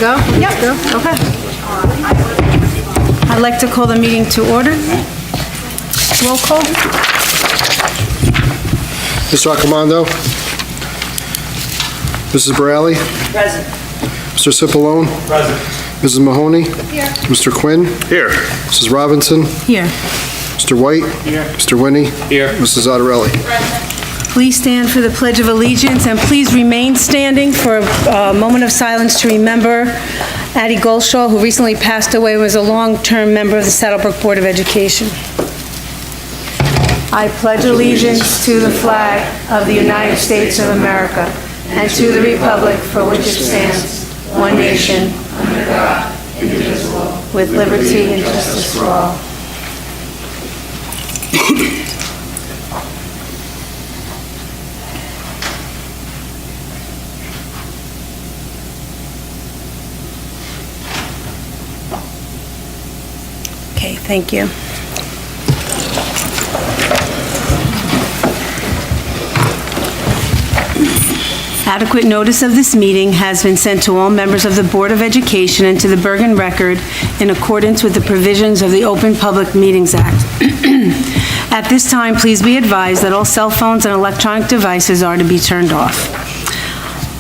go? Yep. Go? Okay. I'd like to call the meeting to order. Roll call. Mr. Accomando? Mrs. Borelli? Present. Mr. Cipollone? Present. Mrs. Mahoney? Here. Mr. Quinn? Here. Mrs. Robinson? Here. Mr. White? Here. Mr. Winnie? Here. Mrs. Zottarelli? Please stand for the Pledge of Allegiance, and please remain standing for a moment of silence to remember Addie Goldshaw, who recently passed away and was a long-term member of the Saddlebrook Board of Education. I pledge allegiance to the flag of the United States of America and to the republic for which it stands, one nation, under God, indivisible, with liberty and justice for all. Okay, thank you. Adequate notice of this meeting has been sent to all members of the Board of Education and to the Bergen Record in accordance with the provisions of the Open Public Meetings Act. At this time, please be advised that all cell phones and electronic devices are to be turned off.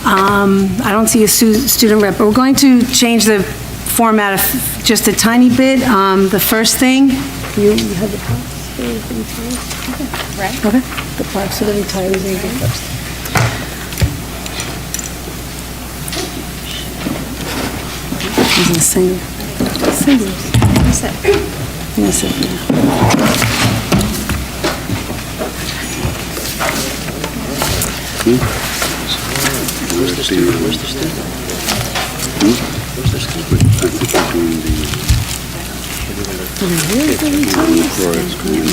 I don't see a student rep, but we're going to change the format of just a tiny bit. The first thing, you have the parks for the retirees? Right. Okay, the parks for the retirees, there you go first. He's a singer. Singers. What's that? Yes, Where's the student? Where's the student? Where's the student? I think they're doing I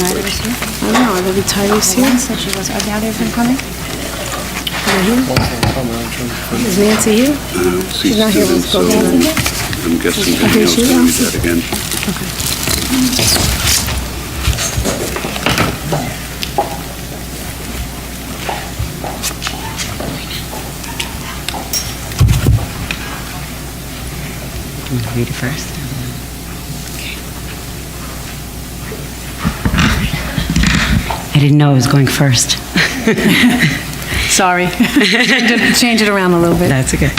don't know, are the retirees here? So she was, are now they've been coming? Are they here? Is Nancy here? She's not here, let's go to Nancy. I'm guessing Okay, they'll she do wants that again. I'm going to read it first. I didn't know I was going first. Sorry. Change it around a little bit. That's okay.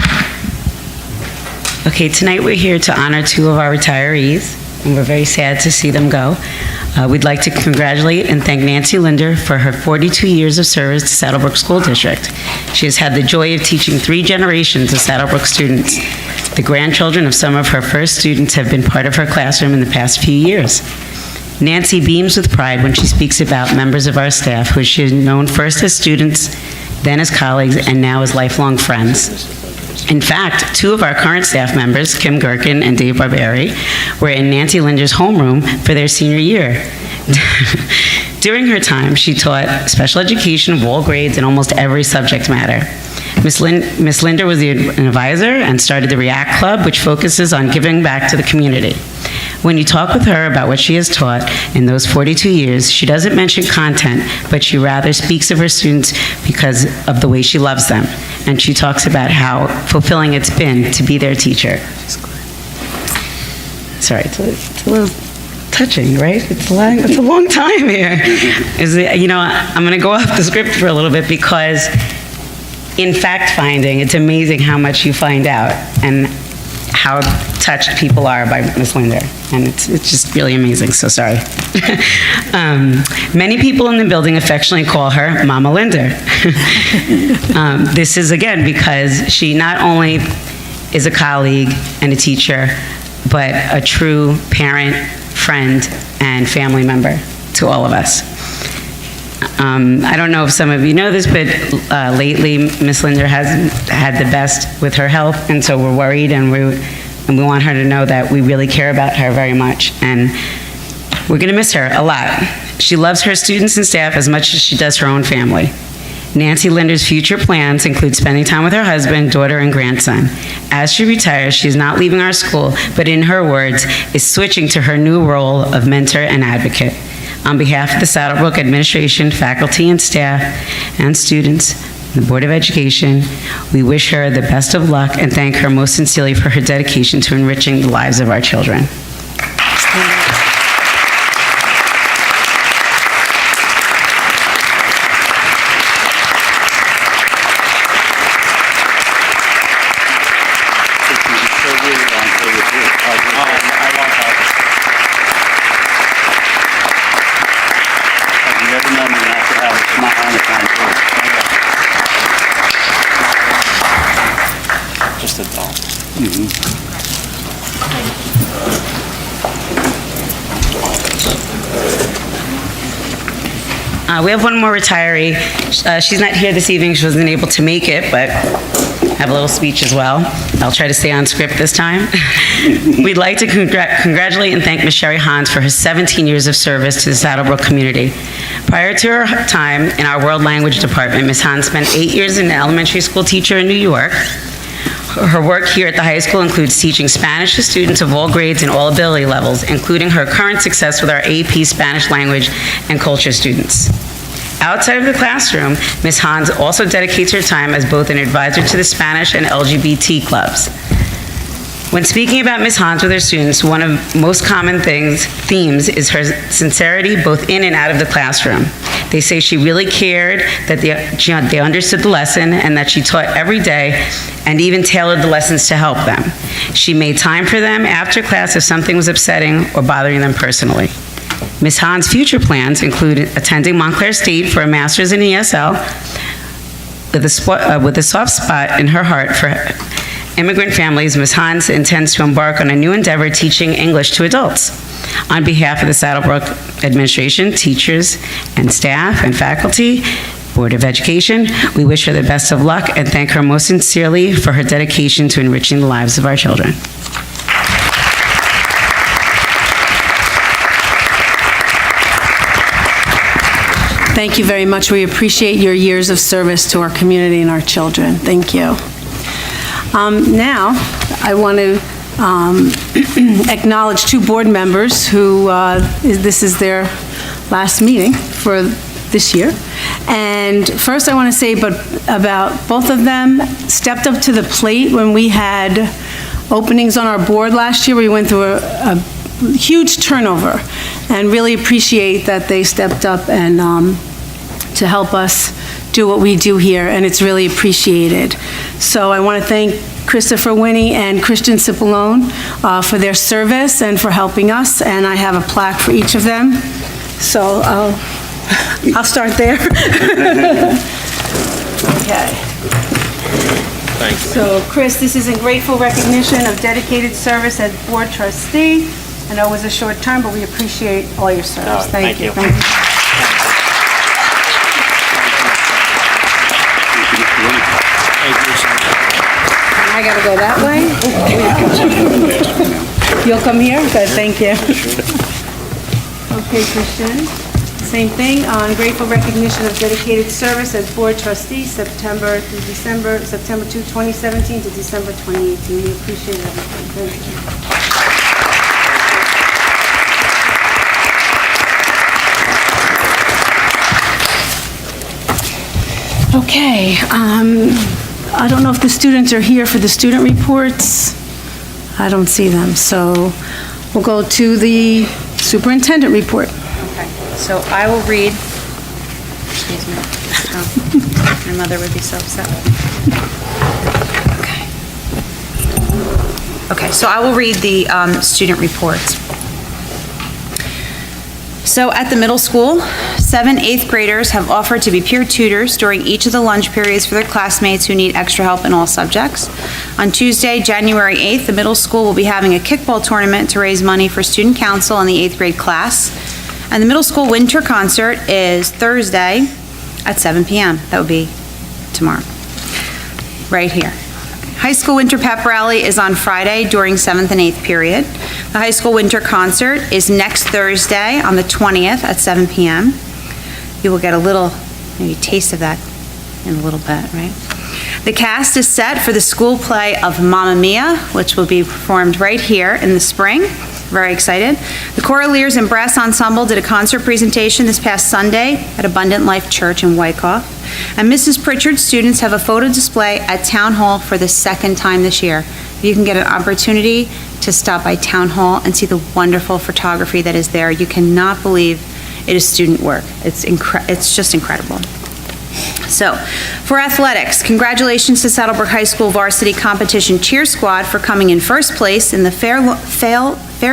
Okay, tonight we're here to honor two of our retirees, and we're very sad to see them go. We'd like to congratulate and thank Nancy Linder for her 42 years of service to Saddlebrook School District. She has had the joy of teaching 3 generations of Saddlebrook students. The grandchildren of some of her first students have been part of her classroom in the past few years. Nancy beams with pride when she speaks about members of our staff who she has known first as students, then as colleagues, and now as lifelong friends. In fact, 2 of our current staff members, Kim Gherkin and Dave Barberi, were in Nancy Linder's homeroom for their senior year. During her time, she taught special education of all grades in almost every subject matter. Miss Linder was an advisor and started the REACT Club, which focuses on giving back to the community. When you talk with her about what she has taught in those 42 years, she doesn't mention content, but she rather speaks of her students because of the way she loves them. And she talks about how fulfilling it's been to be their teacher. Sorry, it's a little touching, right? It's a long time here. I'm going to go off the script for a little bit because in fact-finding, it's amazing how much you find out and how touched people are by Miss Linder, and it's just really amazing, so sorry. Many people in the building affectionately call her Mama Linder. This is, again, because she not only is a colleague and a teacher, but a true parent, friend, and family member to all of us. I don't know if some of you know this, but lately Miss Linder hasn't had the best with her health, and so we're worried, and we want her to know that we really care about her very much, and we're going to miss her a lot. She loves her students and staff as much as she does her own family. Nancy Linder's future plans include spending time with her husband, daughter, and grandson. As she retires, she's not leaving our school, but in her words, is switching to her new role of mentor and advocate. On behalf of the Saddlebrook administration, faculty, and staff, and students, the Board of Education. We wish her the best of luck and thank her most sincerely for her dedication to enriching the lives of our children. Just a thought. We have one more retiree. She's not here this evening. She wasn't able to make it, but I have a little speech as well. I'll try to stay on script this time. We'd like to congratulate and thank Ms. Sherry Hans for her 17 years of service to the Saddlebrook community. Prior to her time in our World Language Department, Ms. Hans spent 8 years as an elementary school teacher in New York. Her work here at the high school includes teaching Spanish to students of all grades and all ability levels, including her current success with our AP Spanish language and culture students. Outside of the classroom, Ms. Hans also dedicates her time as both an advisor to the Spanish and LGBT clubs. When speaking about Ms. Hans with her students, one of the most common themes is her sincerity both in and out of the classroom. They say she really cared, that they understood the lesson, and that she taught every day and even tailored the lessons to help them. She made time for them after class if something was upsetting or bothering them personally. Ms. Hans' future plans include attending Montclair State for a master's in ESL with a soft spot in her heart for immigrant families. Ms. Hans intends to embark on a new endeavor teaching English to adults. On behalf of the Saddlebrook administration, teachers, and staff and faculty, Board of Education, we wish her the best of luck and thank her most sincerely for her dedication to enriching the lives of our children. Thank you very much. We appreciate your years of service to our community and our children. Thank you. Now, I want to acknowledge two board members who, this is their last meeting for this year. And first, I want to say about both of them stepped up to the plate when we had openings on our board last year. We went through a huge turnover, and really appreciate that they stepped up and to help us do what we do here, and it's really appreciated. So I want to thank Christopher Winnie and Christian Cipollone for their service and for helping us, and I have a plaque for each of them. So I'll start there. Okay. Thank you. So Chris, this is in grateful recognition of dedicated service as board trustee. I know it was a short term, but we appreciate all your service. Thank you. Thank you. I gotta go that way? You'll come here? Good, thank you. Okay, Christian, same thing, on grateful recognition of dedicated service as board trustee, September 2, 2017 to December 2018. We appreciate everything. Thank you. Okay, I don't know if the students are here for the student reports. I don't see them, so we'll go to the superintendent report. Okay, so I will read, excuse me, oh, my mother would be so upset. Okay, so I will read the student reports. So at the middle school, 7 8th graders have offered to be peer tutors during each of the lunch periods for their classmates who need extra help in all subjects. On Tuesday, January 8th, the middle school will be having a kickball tournament to raise money for student council in the 8th grade class. And the middle school winter concert is Thursday at 7 p.m. That would be tomorrow, right here. High school winter pep rally is on Friday during 7th and 8th period. The high school winter concert is next Thursday on the 20th at 7 p.m. You will get a little, maybe taste of that in a little bit, right? The cast is set for the school play of Mamma Mia, which will be performed right here in the spring. Very excited. The Choraleers and Brass Ensemble did a concert presentation this past Sunday at Abundant Life Church in Wyckoff. And Mrs. Pritchard's students have a photo display at Town Hall for the second time this year. You can get an opportunity to stop by Town Hall and see the wonderful photography that is there. You cannot believe it is student work. It's just incredible. So, for athletics, congratulations to Saddlebrook High School Varsity Competition Cheer Squad for coming in first place in the Fair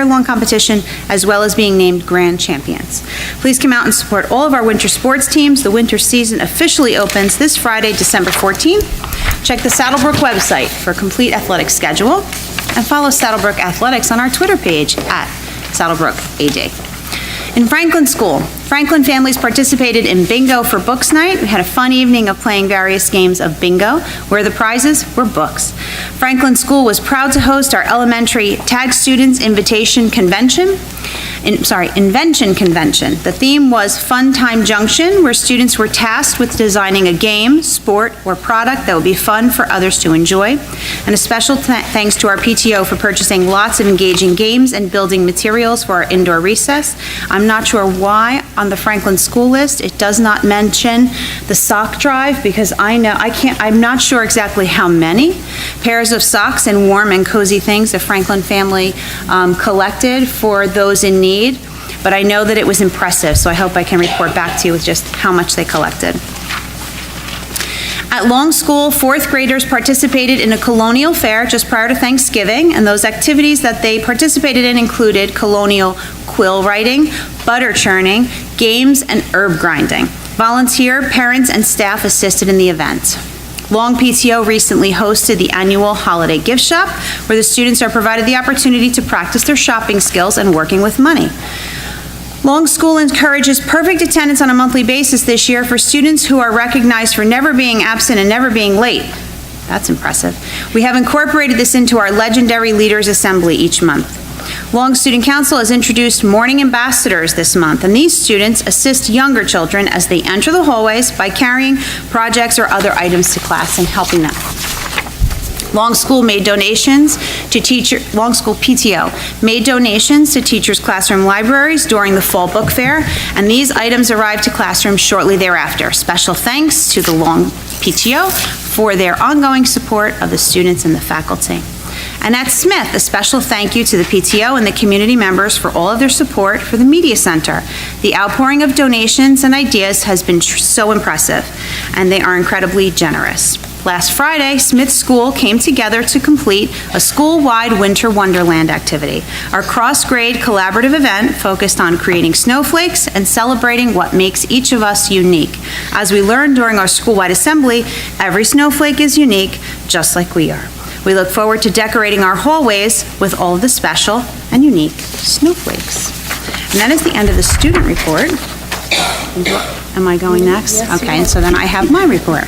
Lawn Competition, as well as being named Grand Champions. Please come out and support all of our winter sports teams. The winter season officially opens this Friday, December 14th. Check the Saddlebrook website for a complete athletic schedule, and follow Saddlebrook Athletics on our Twitter page at SaddlebrookAD. In Franklin School, Franklin families participated in Bingo for Books Night. We had a fun evening of playing various games of bingo, where the prizes were books. Franklin School was proud to host our elementary TAG Students Invention Convention. The theme was Fun Time Junction, where students were tasked with designing a game, sport, or product that would be fun for others to enjoy. And a special thanks to our PTO for purchasing lots of engaging games and building materials for our indoor recess. I'm not sure why on the Franklin School list it does not mention the sock drive, because I'm not sure exactly how many pairs of socks and warm and cozy things the Franklin family collected for those in need, but I know that it was impressive, so I hope I can report back to you with just how much they collected. At Long School, fourth graders participated in a colonial fair just prior to Thanksgiving, and those activities that they participated in included colonial quill writing, butter churning, games, and herb grinding. Volunteer, parents, and staff assisted in the event. Long PTO recently hosted the annual holiday gift shop, where the students are provided the opportunity to practice their shopping skills and working with money. Long School encourages perfect attendance on a monthly basis this year for students who are recognized for never being absent and never being late. That's impressive. We have incorporated this into our legendary Leaders Assembly each month. Long Student Council has introduced morning ambassadors this month, and these students assist younger children as they enter the hallways by carrying projects or other items to class and helping them. Long School PTO made donations to teachers' classroom libraries during the fall book fair, and these items arrived to classrooms shortly thereafter. Special thanks to the Long PTO for their ongoing support of the students and the faculty. And at Smith, a special thank you to the PTO and the community members for all of their support for the Media Center. The outpouring of donations and ideas has been so impressive, and they are incredibly generous. Last Friday, Smith School came together to complete a school-wide Winter Wonderland activity. Our cross-grade collaborative event focused on creating snowflakes and celebrating what makes each of us unique. As we learned during our school-wide assembly, every snowflake is unique, just like we are. We look forward to decorating our hallways with all of the special and unique snowflakes. And that is the end of the student report. Am I going next? Okay, and so then I have my report.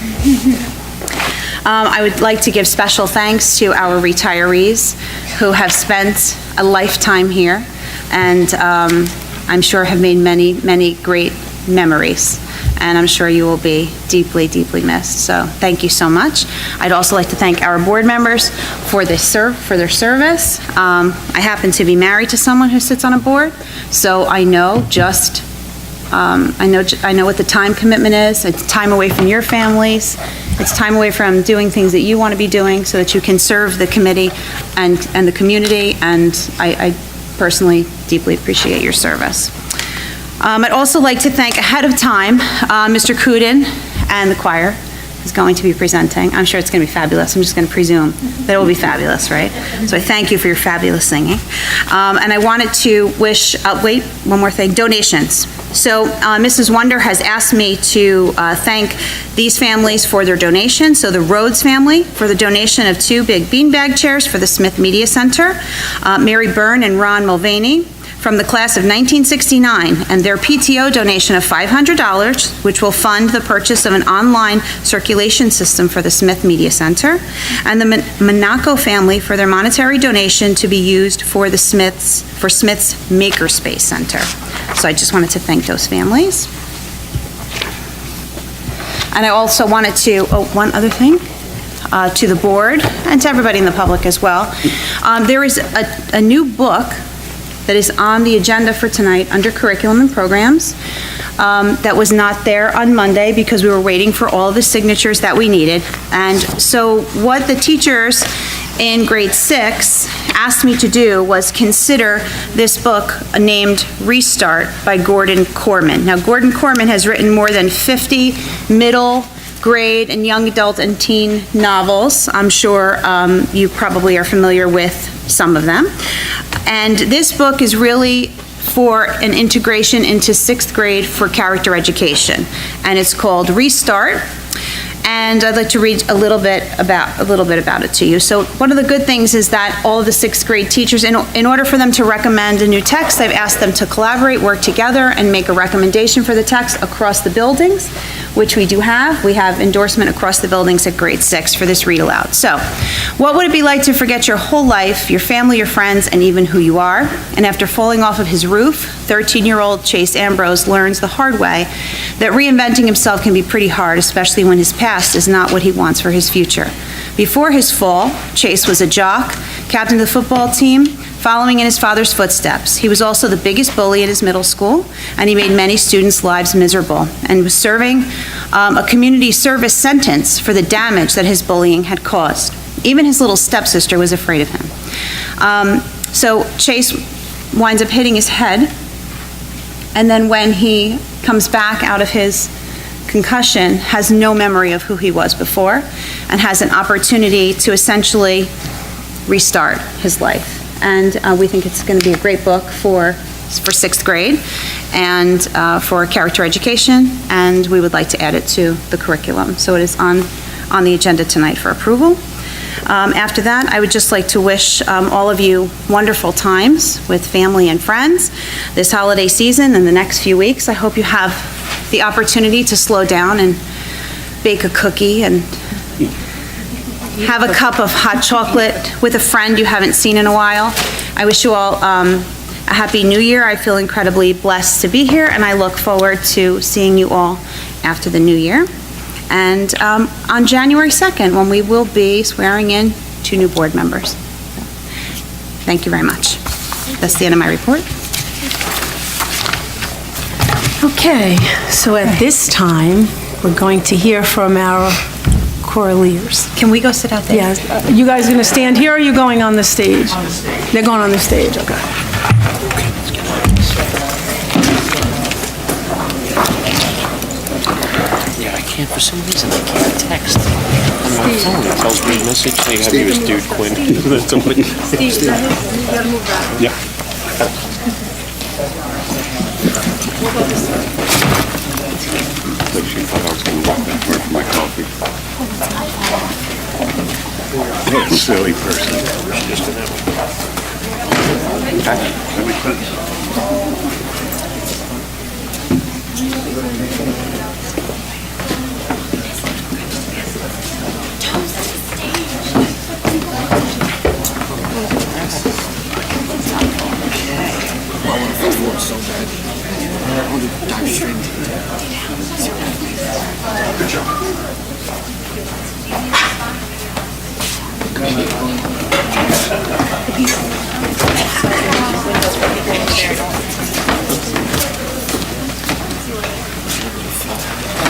I would like to give special thanks to our retirees who have spent a lifetime here, and I'm sure have made many, many great memories. And I'm sure you will be deeply, deeply missed. So thank you so much. I'd also like to thank our board members for their service. I happen to be married to someone who sits on a board, so I know I know what the time commitment is. It's time away from your families. It's time away from doing things that you want to be doing so that you can serve the committee and the community, and I personally deeply appreciate your service. I'd also like to thank ahead of time Mr. Kudin and the choir is going to be presenting. I'm sure it's going to be fabulous. I'm just going to presume that it will be fabulous, right? So I thank you for your fabulous singing. And I wanted to wish, wait, one more thing, donations. So Mrs. Wonder has asked me to thank these families for their donation. So the Rhodes family for the donation of 2 big beanbag chairs for the Smith Media Center. Mary Byrne and Ron Mulvaney from the class of 1969, and their PTO donation of $500, which will fund the purchase of an online circulation system for the Smith Media Center, and the Monaco family for their monetary donation to be used for the Smith's Makerspace Center. So I just wanted to thank those families. And I also wanted to, one other thing, to the board and to everybody in the public as well. There is a new book that is on the agenda for tonight under curriculum and programs. that was not there on Monday because we were waiting for all the signatures that we needed. And so what the teachers in grade 6 asked me to do was consider this book named Restart by Gordon Corman. Now, Gordon Corman has written more than 50 middle grade and young adult and teen novels. I'm sure you probably are familiar with some of them. And this book is really for an integration into 6th grade for character education. And it's called Restart. And I'd like to read a little bit about it to you. So one of the good things is that all of the 6th grade teachers, in order for them to recommend a new text, I've asked them to collaborate, work together, and make a recommendation for the text across the buildings, which we do have. We have endorsement across the buildings at grade 6 for this read aloud. So, what would it be like to forget your whole life, your family, your friends, and even who you are? And after falling off of his roof, 13-year-old Chase Ambrose learns the hard way that reinventing himself can be pretty hard, especially when his past is not what he wants for his future. Before his fall, Chase was a jock, captain of the football team, following in his father's footsteps. He was also the biggest bully in his middle school, and he made many students' lives miserable, and was serving a community service sentence for the damage that his bullying had caused. Even his little stepsister was afraid of him. So Chase winds up hitting his head, and then when he comes back out of his concussion, has no memory of who he was before, and has an opportunity to essentially restart his life. And we think it's going to be a great book for 6th grade and for character education, and we would like to add it to the curriculum. So it is on the agenda tonight for approval. After that, I would just like to wish all of you wonderful times with family and friends this holiday season and the next few weeks. I hope you have the opportunity to slow down and bake a cookie and have a cup of hot chocolate with a friend you haven't seen in a while. I wish you all a happy new year. I feel incredibly blessed to be here, and I look forward to seeing you all after the new year. And on January 2nd, when we will be swearing in 2 new board members. Thank you very much. That's the end of my report. Okay, so at this time, we're going to hear from our choraleers. Can we go sit out there? Yes, you guys going to stand here, or are you going on the stage? On the stage. They're going on the stage, okay. Yeah, I can't, for some reason, I can't text on my phone. It tells me a message saying, have you as Dude Quinn? That's somebody. Steve, you gotta move that. Yeah. Like she thought I was going to walk that far for my coffee. What a silly person. Just an hour. That makes sense.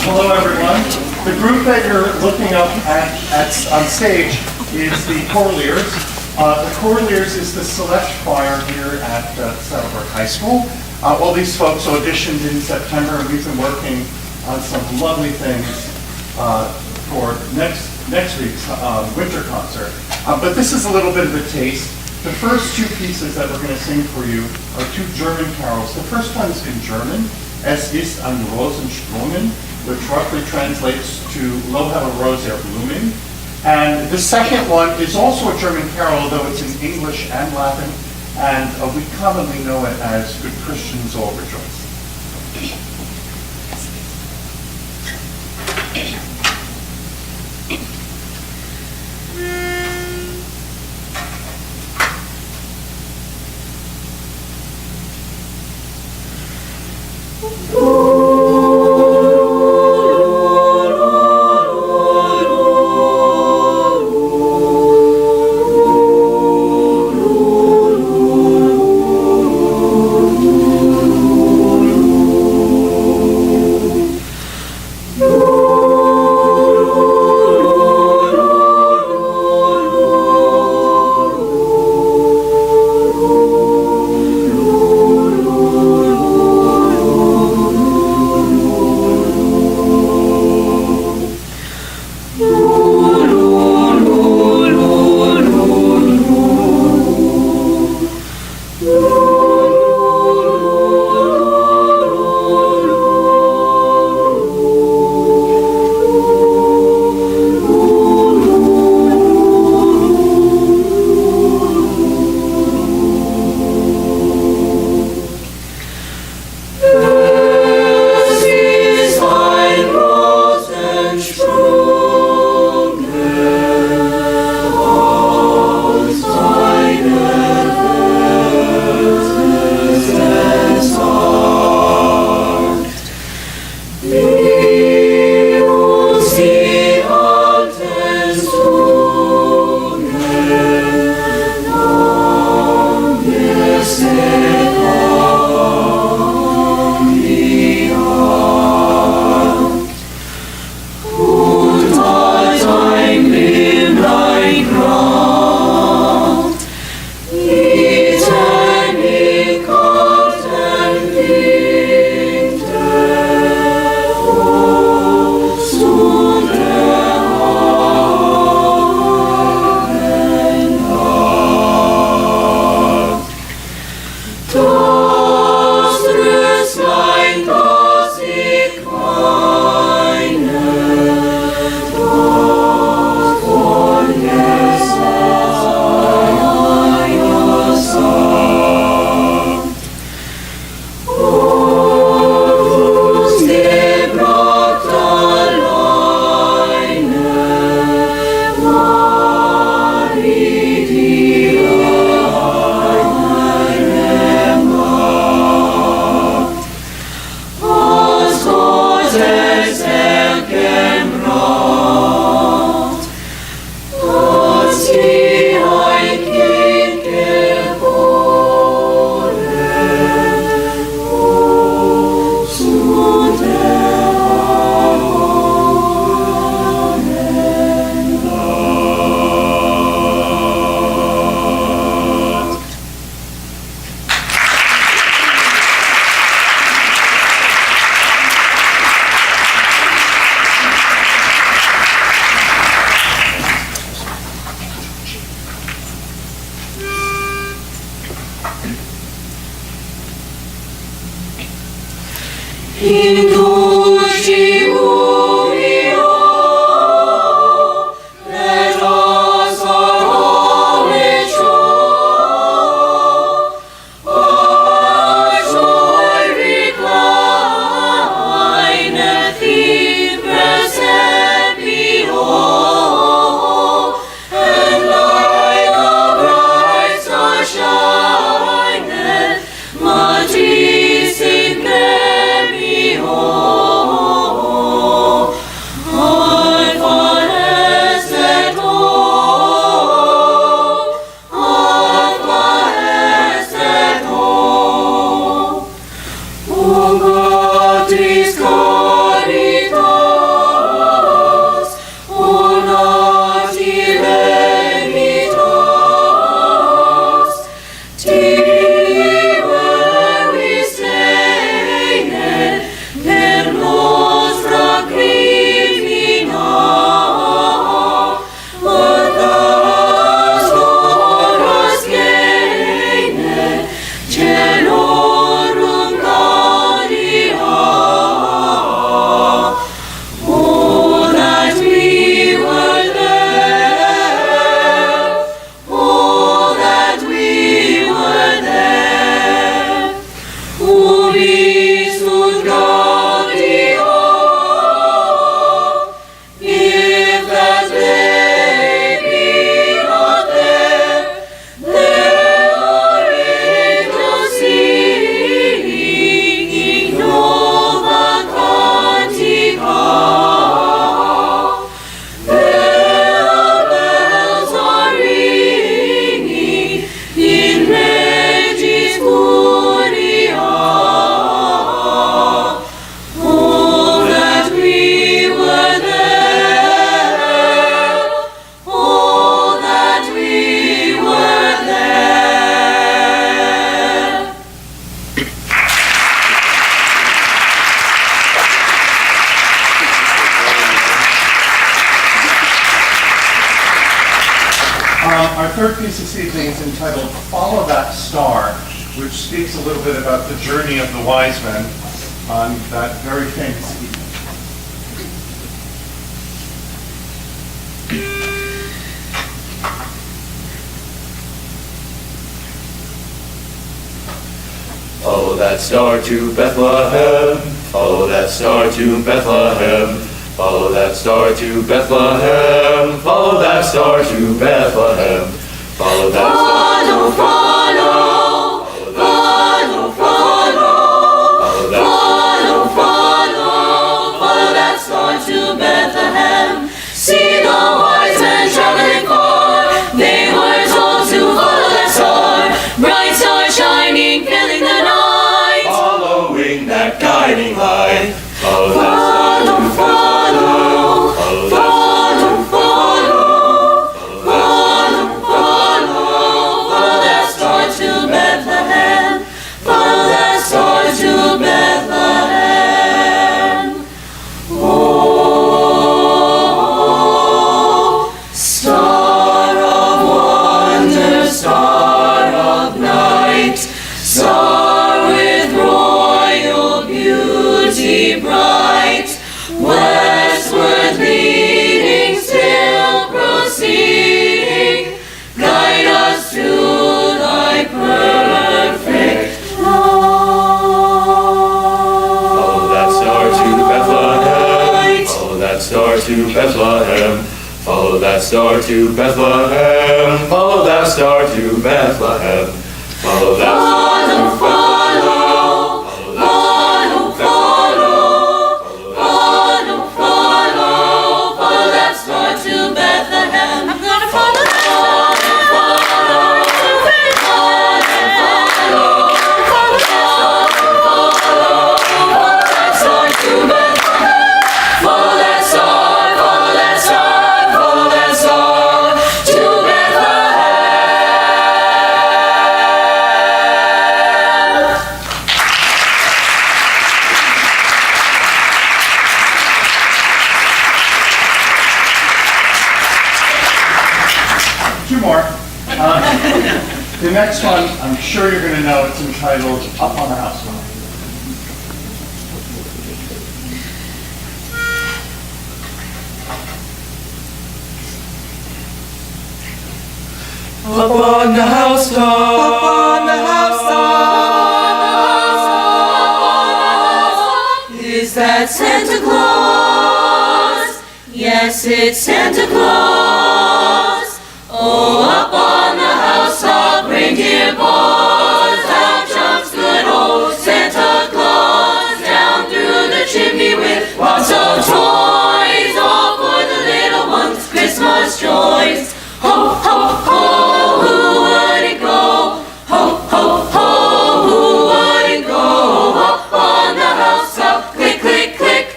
Hello, everyone. The group that you're looking up at on stage is the Choraleers. The Choraleers is the select choir here at Saddlebrook High School. All these folks auditioned in September, and we've been working on some lovely things for next week's winter concert. But this is a little bit of a taste. The first 2 pieces that we're going to sing for you are 2 German carols. The first one is in German, Es ist ein Rosensprungen, which roughly translates to Lo have a rose are blooming. And the second one is also a German carol, though it's in English and Latin, and we commonly know it as Good Christians All Rejoice. Our third piece this evening is entitled Follow That Star, which speaks a little bit about the journey of the wise men on that very famous evening. Follow that star to Bethlehem, follow that star to Bethlehem, follow that star to Bethlehem, follow that star to Bethlehem, follow that star to Bethlehem. Follow that star to Bethlehem. See the wise men traveling far. They were told to follow that star. Bright star shining, filling the night. Following that guiding light, follow that star to Bethlehem. Follow that star to Bethlehem. Follow that star to Bethlehem. Oh, star of wonder, star of night, star with royal beauty bright, westward leading, still proceeding, guide us to thy perfect Follow that star to Bethlehem. Follow that star to Bethlehem. Follow that star to Bethlehem. Follow that star to Bethlehem. Follow that star to Follow that star to Bethlehem. I'm gonna follow that star. Follow that star, follow that star, follow that star to Bethlehem. next one, I'm sure you're going to know, it's entitled Up on the Housetop. Up on the housetop, up on the housetop, Is that Santa Claus? Yes, it's Santa Claus. Oh, up on the housetop, reindeer paws, out jumps good old Santa Claus, down through the chimney with lots of toys, all for the little ones' Christmas joys. Ho, ho, ho, who wouldn't go? Ho, ho, ho, who wouldn't go? Up on the housetop, click, click, click,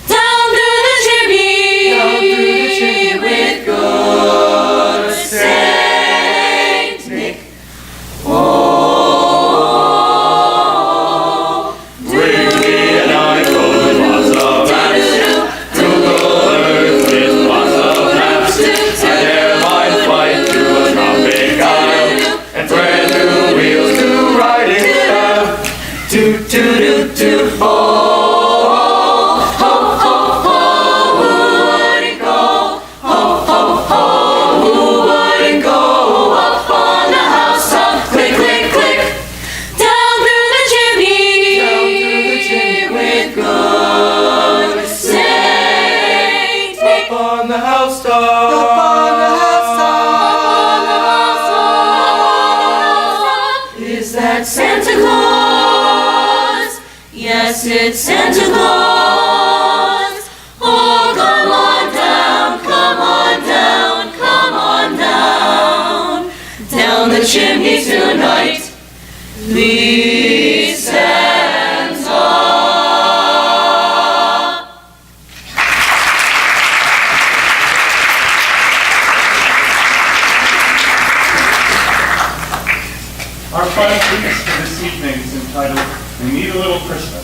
down through the chimney, with good Saint Nick. Oh, Ricky and I go to lots of apps, Google Earth with lots of maps, and there might flight to a tropic isle, and brand new wheels to ride it have. Toot, toot, toot, toot, oh. ho, ho, ho, who wouldn't go? Ho, ho, ho, who wouldn't go? Up on the housetop, click, click, click, down through the chimney, with good Saint Nick. Up on the housetop, Up on the housetop, is that Santa Claus? Yes, it's Santa Claus. Oh, come on down, come on down, come on down, down the chimney tonight, please, Santa. Our final piece for this evening is entitled We Need a Little Christmas.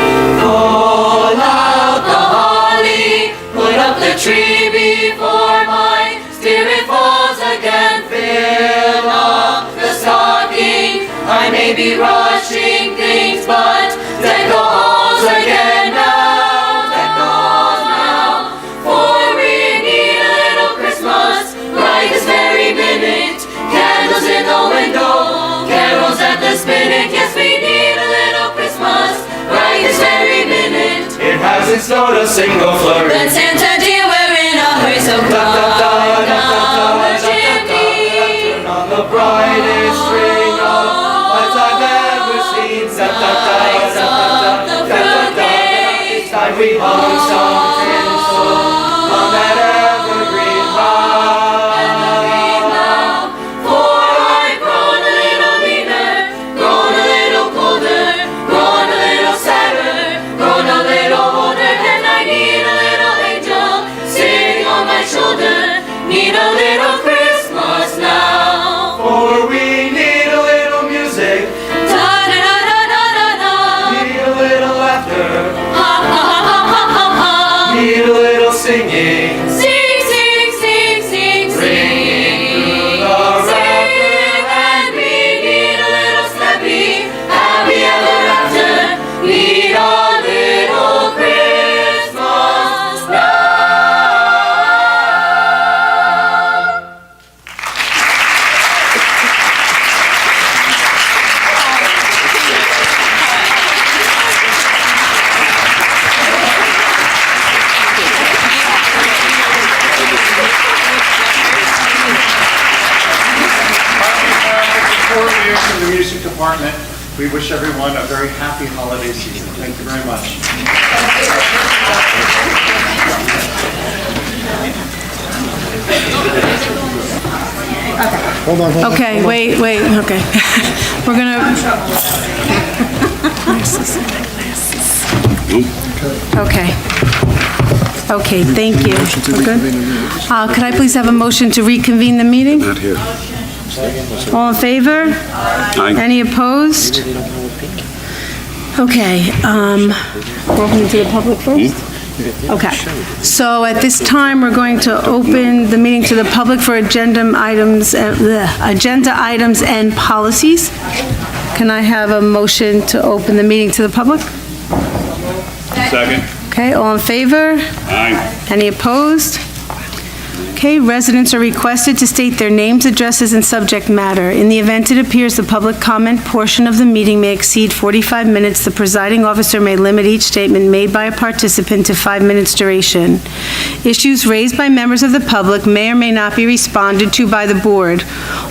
Pull out the holly, put up the tree before my spirit falls again. Fill up the stocking, I may be rushing things, but deck the halls again now, deck the halls now. For we need a little Christmas right this very minute. Candles in the window, carols at the spinet. Yes, we need a little Christmas right this very minute. it hasn't snowed a single flurry. Then Santa dear, we're in a hurry, so come down the chimney. Turn on the brightest string of lights I've ever seen. Lights up the fruitcake. Each time we hung some tinsel on that evergreen bough. For I've grown a little meaner, grown a little colder, grown a little sadder, grown a little older, and I need a little angel sitting on my shoulder. Need a little Christmas now. For we need a little music, Da da da da da da da. need a little laughter, Ha ha ha ha ha ha. need a little singing. Sing, sing, sing, sing, sing. the Sing, and we need a little snappy, happy ever after. Need a little Christmas now. Before we enter the music department, we wish everyone a very happy holiday season. Thank you very much. Hold on, hold on. Okay, wait, okay. We're gonna... Okay. Okay, thank you. We're good? Could I please have a motion to reconvene the meeting? Not here. All in favor? Aye. Any opposed? Okay, we're opening to the public first? Okay, so at this time, we're going to open the meeting to the public for agenda items and policies. Can I have a motion to open the meeting to the public? Second. Okay, all in favor? Aye. Any opposed? Okay, residents are requested to state their names, addresses, and subject matter. In the event it appears the public comment portion of the meeting may exceed 45 minutes, the presiding officer may limit each statement made by a participant to 5 minutes duration. Issues raised by members of the public may or may not be responded to by the board.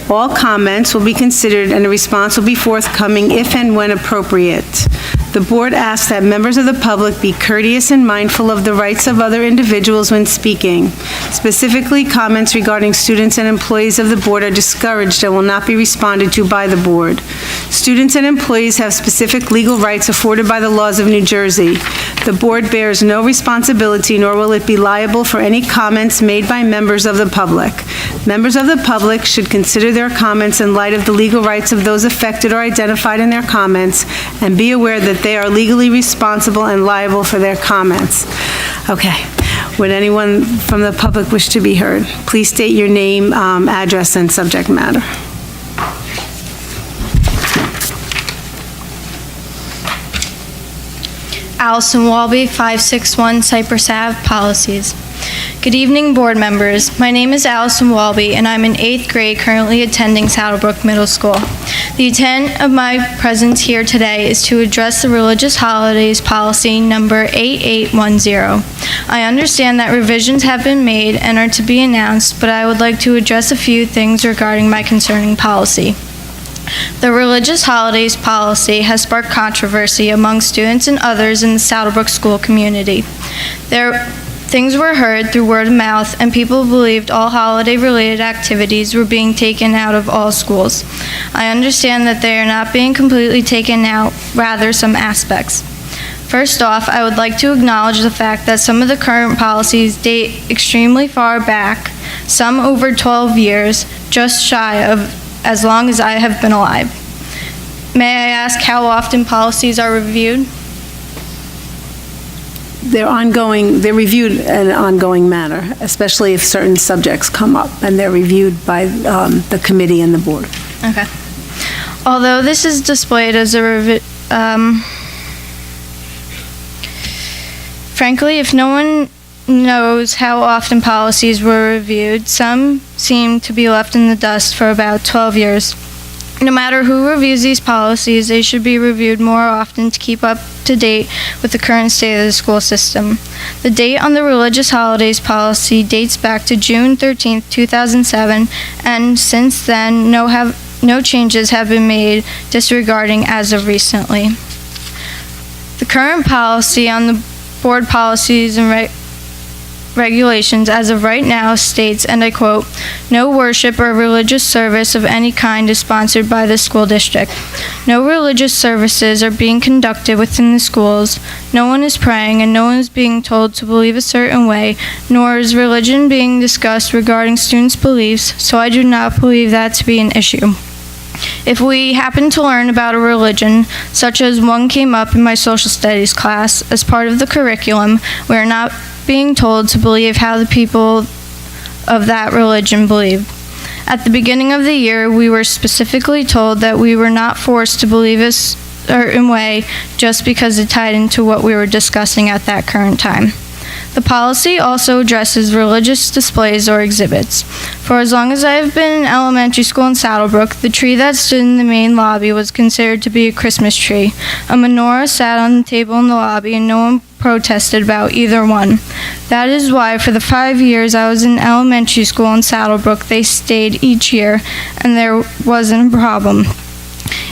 All comments will be considered and a response will be forthcoming if and when appropriate. The board asks that members of the public be courteous and mindful of the rights of other individuals when speaking. Specifically, comments regarding students and employees of the board are discouraged and will not be responded to by the board. Students and employees have specific legal rights afforded by the laws of New Jersey. The board bears no responsibility, nor will it be liable for any comments made by members of the public. Members of the public should consider their comments in light of the legal rights of those affected or identified in their comments, and be aware that they are legally responsible and liable for their comments. Okay. Would anyone from the public wish to be heard? Please state your name, address, and subject matter. Allison Walby, 561 Cypress Ave, Policies. Good evening, board members. My name is Allison Walby, and I'm in 8th grade currently attending Saddlebrook Middle School. The intent of my presence here today is to address the Religious Holidays Policy Number 8810. I understand that revisions have been made and are to be announced, but I would like to address a few things regarding my concerning policy. The Religious Holidays Policy has sparked controversy among students and others in the Saddlebrook school community. Things were heard through word of mouth, and people believed all holiday-related activities were being taken out of all schools. I understand that they are not being completely taken out, rather some aspects. First off, I would like to acknowledge the fact that some of the current policies date extremely far back, some over 12 years, just shy of as long as I have been alive. May I ask how often policies are reviewed? They're reviewed in an ongoing manner, especially if certain subjects come up, and they're reviewed by the committee and the board. Okay. Although this is displayed as a frankly, if no one knows how often policies were reviewed, some seem to be left in the dust for about 12 years. No matter who reviews these policies, they should be reviewed more often to keep up to date with the current state of the school system. The date on the Religious Holidays Policy dates back to June 13, 2007, and since then, no changes have been made disregarding as of recently. The current policy on the board policies and regulations as of right now states, and I quote, "No worship or religious service of any kind is sponsored by the school district. No religious services are being conducted within the schools. No one is praying and no one is being told to believe a certain way, nor is religion being discussed regarding students' beliefs, so I do not believe that to be an issue. If we happen to learn about a religion, such as one came up in my social studies class as part of the curriculum, we are not being told to believe how the people of that religion believe. At the beginning of the year, we were specifically told that we were not forced to believe a certain way just because it tied into what we were discussing at that current time. The policy also addresses religious displays or exhibits. For as long as I have been in elementary school in Saddlebrook, the tree that stood in the main lobby was considered to be a Christmas tree. A menorah sat on the table in the lobby and no one protested about either one. That is why for the 5 years I was in elementary school in Saddlebrook, they stayed each year and there wasn't a problem.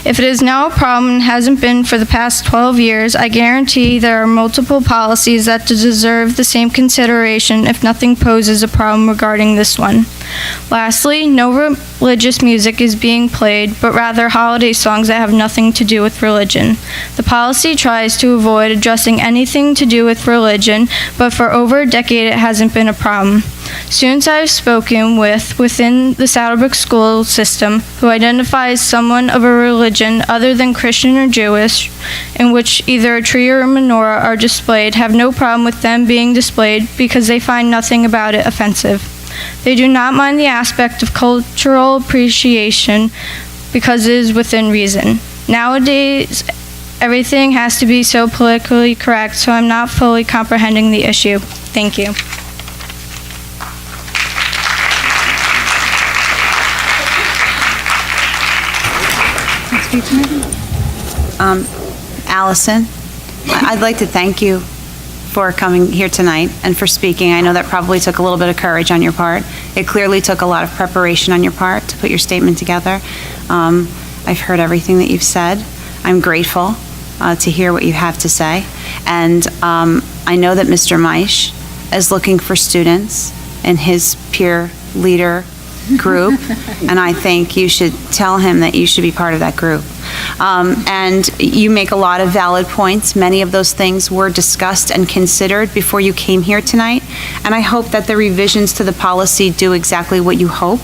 If it is now a problem and hasn't been for the past 12 years, I guarantee there are multiple policies that deserve the same consideration if nothing poses a problem regarding this one. Lastly, no religious music is being played, but rather holiday songs that have nothing to do with religion. The policy tries to avoid addressing anything to do with religion, but for over a decade it hasn't been a problem. Students I have spoken with within the Saddlebrook school system who identifies someone of a religion other than Christian or Jewish, in which either a tree or a menorah are displayed, have no problem with them being displayed because they find nothing about it offensive. They do not mind the aspect of cultural appreciation because it is within reason. Nowadays, everything has to be so politically correct, so I'm not fully comprehending the issue. Thank you. Allison, I'd like to thank you for coming here tonight and for speaking. I know that probably took a little bit of courage on your part. It clearly took a lot of preparation on your part to put your statement together. I've heard everything that you've said. I'm grateful to hear what you have to say. And I know that Mr. Meisch is looking for students in his peer leader group, and I think you should tell him that you should be part of that group. And you make a lot of valid points. Many of those things were discussed and considered before you came here tonight, and I hope that the revisions to the policy do exactly what you hope,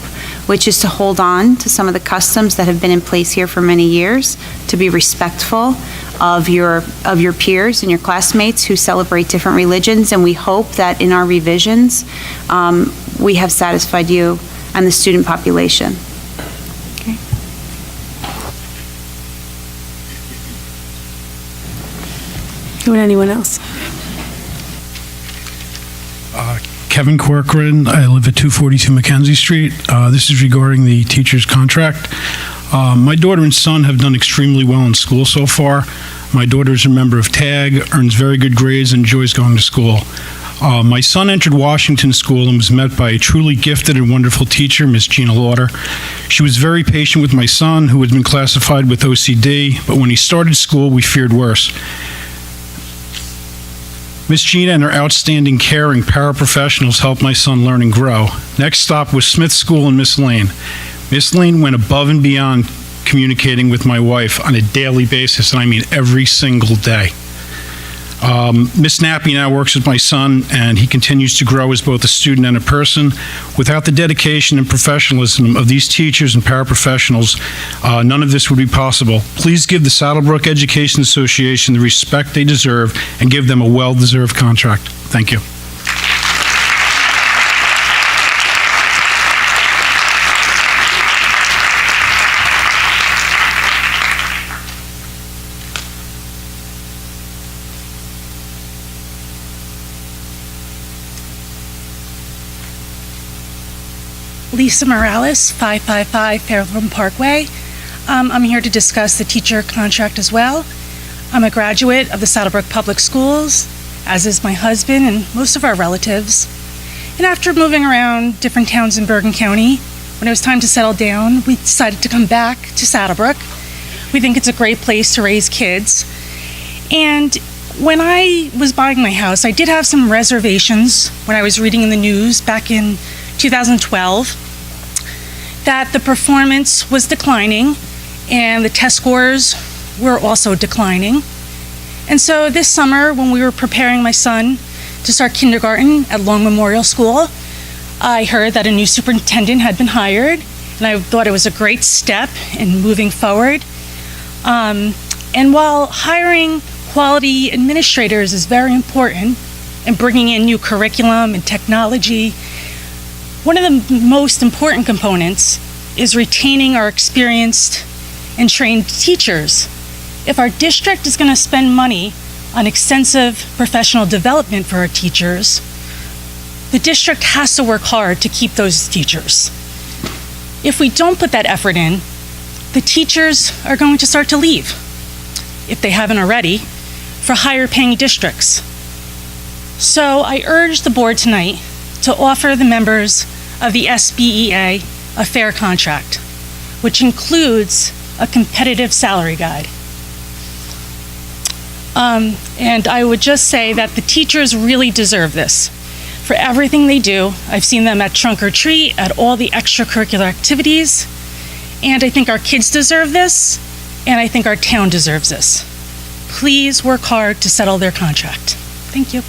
which is to hold on to some of the customs that have been in place here for many years, to be respectful of your peers and your classmates who celebrate different religions, and we hope that in our revisions, we have satisfied you and the student population. Okay. Would anyone else? Kevin Corcoran. I live at 242 Mackenzie Street. This is regarding the teacher's contract. My daughter and son have done extremely well in school so far. My daughter is a member of TAG, earns very good grades, and enjoys going to school. My son entered Washington School and was met by a truly gifted and wonderful teacher, Miss Gina Lauder. She was very patient with my son, who had been classified with OCD, but when he started school, we feared worse. Miss Gina and her outstanding caring paraprofessionals helped my son learn and grow. Next stop was Smith School and Miss Lane. Miss Lane went above and beyond communicating with my wife on a daily basis, and I mean every single day. Miss Nappy now works with my son, and he continues to grow as both a student and a person. Without the dedication and professionalism of these teachers and paraprofessionals, none of this would be possible. Please give the Saddlebrook Education Association the respect they deserve and give them a well-deserved contract. Thank you. Lisa Morales, 555 Fairlawn Parkway. I'm here to discuss the teacher contract as well. I'm a graduate of the Saddlebrook Public Schools, as is my husband and most of our relatives. And after moving around different towns in Bergen County, when it was time to settle down, we decided to come back to Saddlebrook. We think it's a great place to raise kids. And when I was buying my house, I did have some reservations when I was reading in the news back in 2012 that the performance was declining and the test scores were also declining. And so this summer, when we were preparing my son to start kindergarten at Long Memorial School, I heard that a new superintendent had been hired, and I thought it was a great step in moving forward. And while hiring quality administrators is very important and bringing in new curriculum and technology, one of the most important components is retaining our experienced and trained teachers. If our district is going to spend money on extensive professional development for our teachers, the district has to work hard to keep those teachers. If we don't put that effort in, the teachers are going to start to leave, if they haven't already, for higher paying districts. So I urge the board tonight to offer the members of the SBEA a fair contract, which includes a competitive salary guide. And I would just say that the teachers really deserve this. For everything they do, I've seen them at Trunk or Treat, at all the extracurricular activities, and I think our kids deserve this, and I think our town deserves this. Please work hard to settle their contract. Thank you.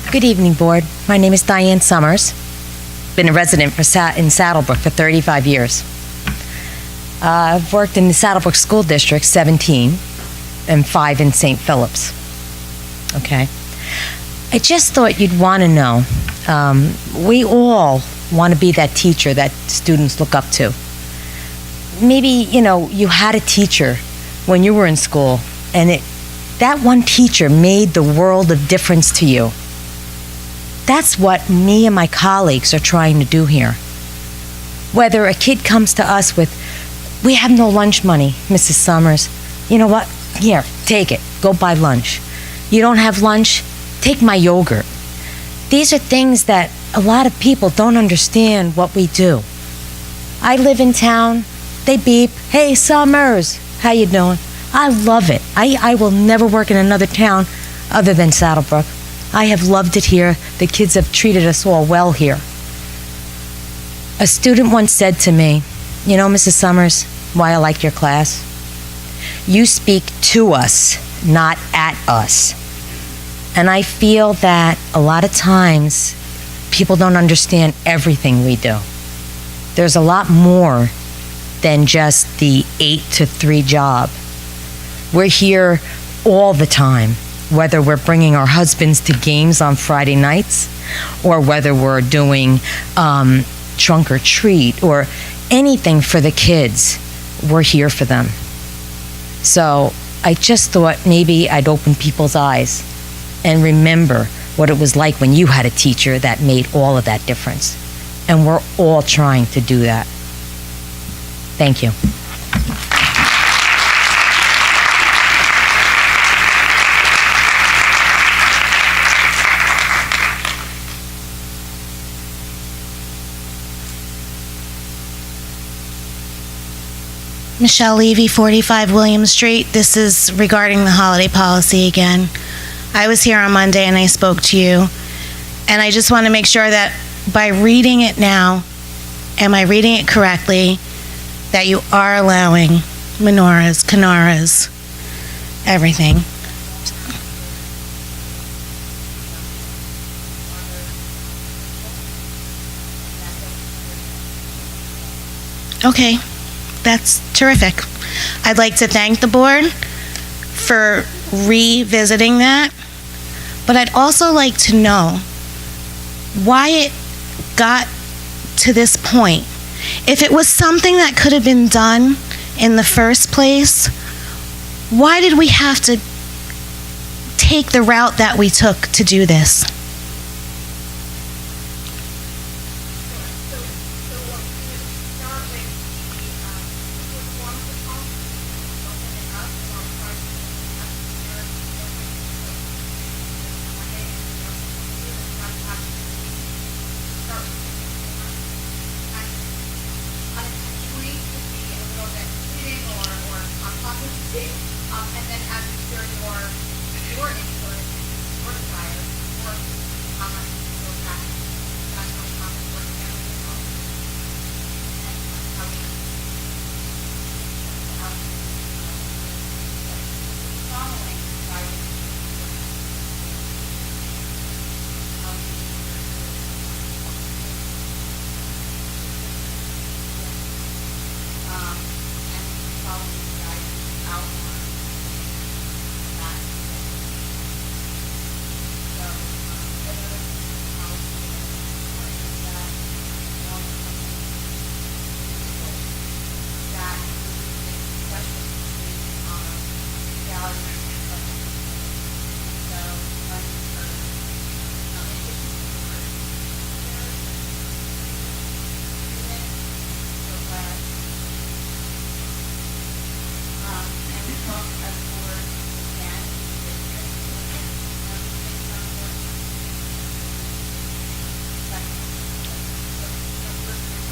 Good evening, Board. My name is Diane Summers. Been a resident in Saddlebrook for 35 years. I've worked in the Saddlebrook School District 17 and 5 in St. Philip's. Okay. I just thought you'd want to know, we all want to be that teacher that students look up to. Maybe, you had a teacher when you were in school, and that one teacher made the world of difference to you. That's what me and my colleagues are trying to do here. Whether a kid comes to us with, we have no lunch money, Mrs. Summers. You know what? Here, take it. Go buy lunch. You don't have lunch? Take my yogurt. These are things that a lot of people don't understand what we do. I live in town. They beep, hey, Summers, how you doing? I love it. I will never work in another town other than Saddlebrook. I have loved it here. The kids have treated us all well here. A student once said to me, Mrs. Summers, why I like your class? You speak to us, not at us. And I feel that a lot of times people don't understand everything we do. There's a lot more than just the 8 to 3 job. We're here all the time. Whether we're bringing our husbands to games on Friday nights, or whether we're doing trunk or treat, or anything for the kids, we're here for them. So I just thought maybe I'd open people's eyes and remember what it was like when you had a teacher that made all of that difference. And we're all trying to do that. Thank you. Michelle Levy, 45 William Street. This is regarding the holiday policy again. I was here on Monday and I spoke to you, and I just want to make sure that by reading it now, am I reading it correctly, that you are allowing menorahs, kanaras, everything. Okay. That's terrific. I'd like to thank the board for revisiting that, but I'd also like to know why it got to this point. If it was something that could have been done in the first place, why did we have to take the route that we took to do this?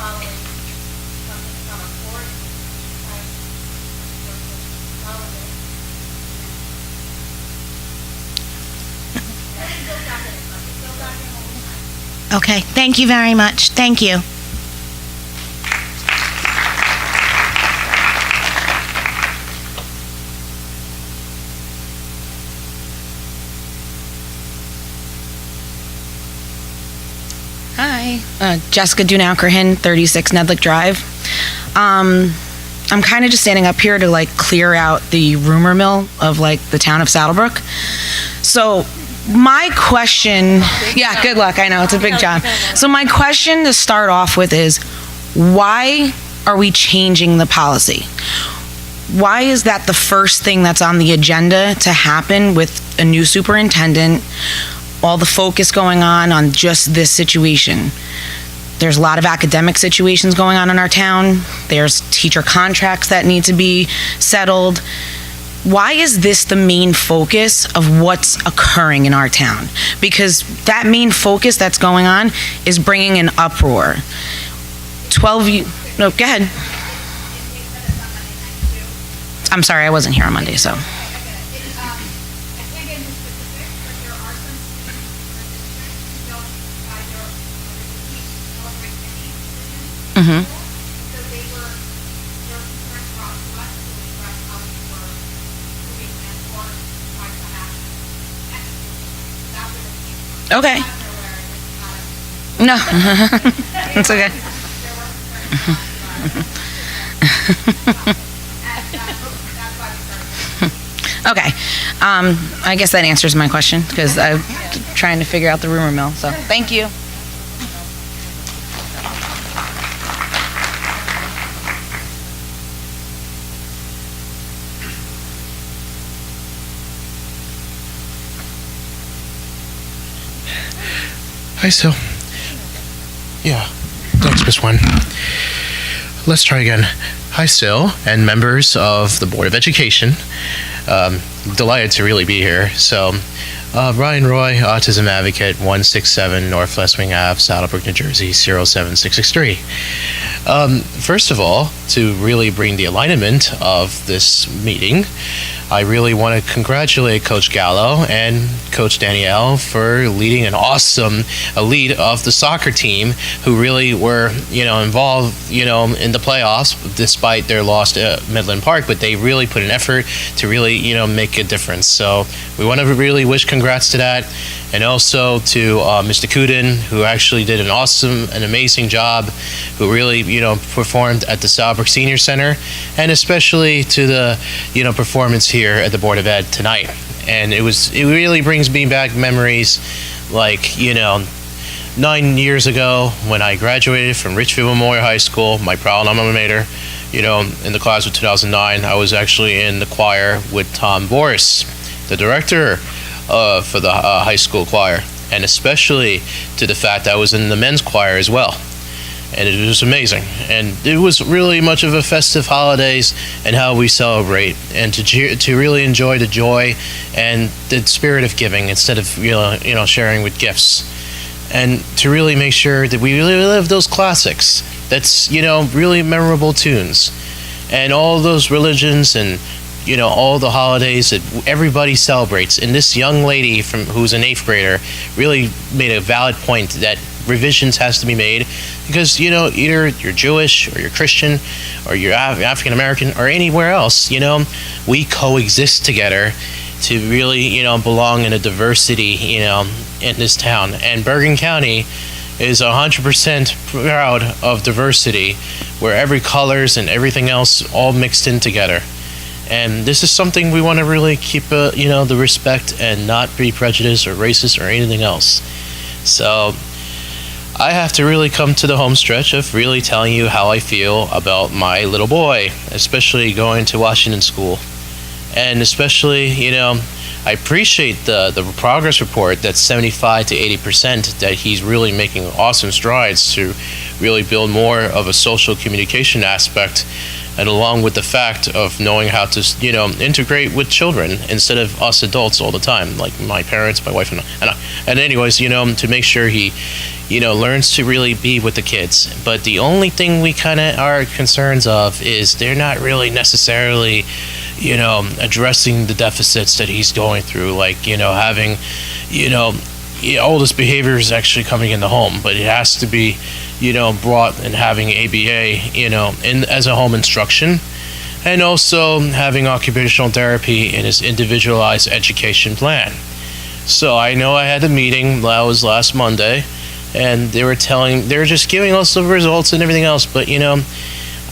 following something from a court, Okay, thank you very much. Thank you. Hi, Jessica Dunaukerhin, 36 Nedlick Drive. I'm kind of just standing up here to like clear out the rumor mill of like the town of Saddlebrook. So my question, yeah, good luck. I know it's a big job. So my question to start off with is, why are we changing the policy? Why is that the first thing that's on the agenda to happen with a new superintendent? All the focus going on just this situation. There's a lot of academic situations going on in our town. There's teacher contracts that need to be settled. Why is this the main focus of what's occurring in our town? Because that main focus that's going on is bringing an uproar. Go ahead. I'm sorry, I wasn't here on Monday, so. Mm-hmm. Okay. No, it's okay. Okay. I guess that answers my question because I'm trying to figure out the rumor mill. So thank you. Hi, Sil. Yeah, thanks, Miss Wen. Let's try again. Hi, Sil, and members of the Board of Education. Delighted to really be here. So, Ryan Roy, Autism Advocate, 167 Northwest Wing Ave, Saddlebrook, New Jersey, 07663. First of all, to really bring the alignment of this meeting, I really want to congratulate Coach Gallo and Coach Danielle for leading an awesome lead of the soccer team, who really were, involved, in the playoffs despite their loss at Midland Park. But they really put an effort to really, make a difference. So we want to really wish congrats to that, and also to Mr. Kudin, who actually did an awesome and amazing job, who really, performed at the Saddlebrook Senior Center, and especially to the, performance here at the Board of Ed tonight. And it really brings me back memories like, 9 years ago when I graduated from Richfield Memorial High School, my proud alma mater, in the class of 2009, I was actually in the choir with Tom Boris, the director for the high school choir, and especially to the fact that I was in the men's choir as well. And it was amazing. And it was really much of a festive holidays and how we celebrate, and to really enjoy the joy and the spirit of giving instead of, sharing with gifts. And to really make sure that we really live those classics. That's, really memorable tunes. And all those religions and, all the holidays that everybody celebrates. And this young lady who's an 8th grader really made a valid point that revisions has to be made because, either you're Jewish or you're Christian or you're African American or anywhere else, we coexist together to really, belong in a diversity, in this town. And Bergen County is 100% proud of diversity, where every colors and everything else all mixed in together. And this is something we want to really keep, the respect and not be prejudiced or racist or anything else. So I have to really come to the home stretch of really telling you how I feel about my little boy, especially going to Washington School. And especially, I appreciate the progress report that's 75 to 80%, that he's really making awesome strides to really build more of a social communication aspect, and along with the fact of knowing how to, integrate with children instead of us adults all the time, like my parents, my wife, and anyways, to make sure he learns to really be with the kids. But the only thing we kind of are concerns of is they're not really necessarily, addressing the deficits that he's going through, like, having, all this behavior is actually coming in the home, but it has to be, brought and having ABA, as a home instruction, and also having occupational therapy in his individualized education plan. So I know I had a meeting, that was last Monday, and they were just giving us the results and everything else, but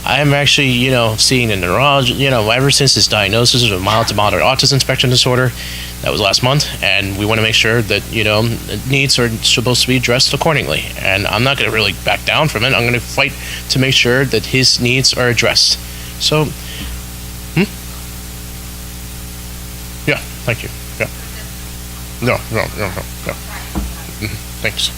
I'm actually, seeing a neurologist, ever since his diagnosis of mild to moderate autism spectrum disorder. That was last month, and we want to make sure that, needs are supposed to be addressed accordingly. And I'm not going to really back down from it. I'm going to fight to make sure that his needs are addressed. So, yeah, thank you. Yeah. No. Thanks.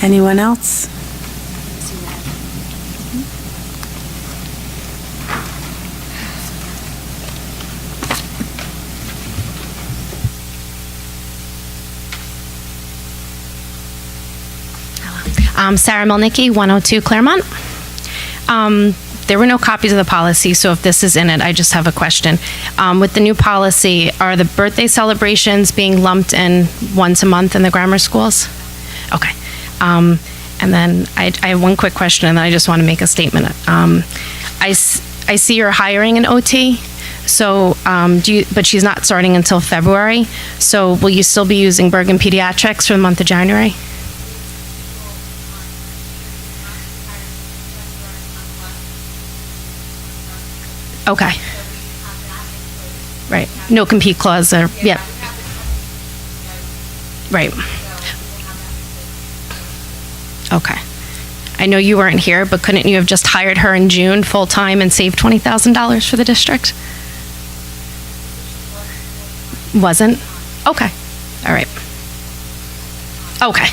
Anyone else? Sarah Melnicki, 102 Claremont. There were no copies of the policy, so if this is in it, I just have a question. With the new policy, are the birthday celebrations being lumped in once a month in the grammar schools? Okay. And then I have one quick question, and then I just want to make a statement. I see you're hiring an OT, so but she's not starting until February. So will you still be using Bergen Pediatrics for the month of January? Okay. Right. No compete clause or, yep. Right. Okay. I know you weren't here, but couldn't you have just hired her in June full-time and saved $20,000 for the district? Wasn't? Okay. All right. Okay.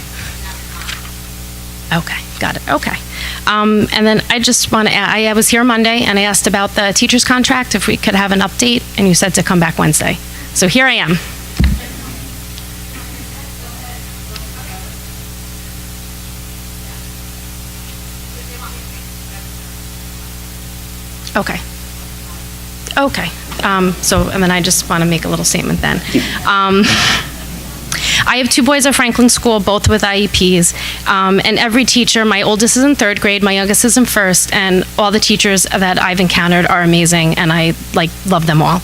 Okay. Got it. Okay. And then I just want to add, I was here Monday and I asked about the teacher's contract, if we could have an update, and you said to come back Wednesday. So here I am. Okay. Okay. And then I just want to make a little statement then. I have two boys at Franklin School, both with IEPs, and every teacher, my oldest is in 3rd grade, my youngest is in 1st, and all the teachers that I've encountered are amazing, and I love them all.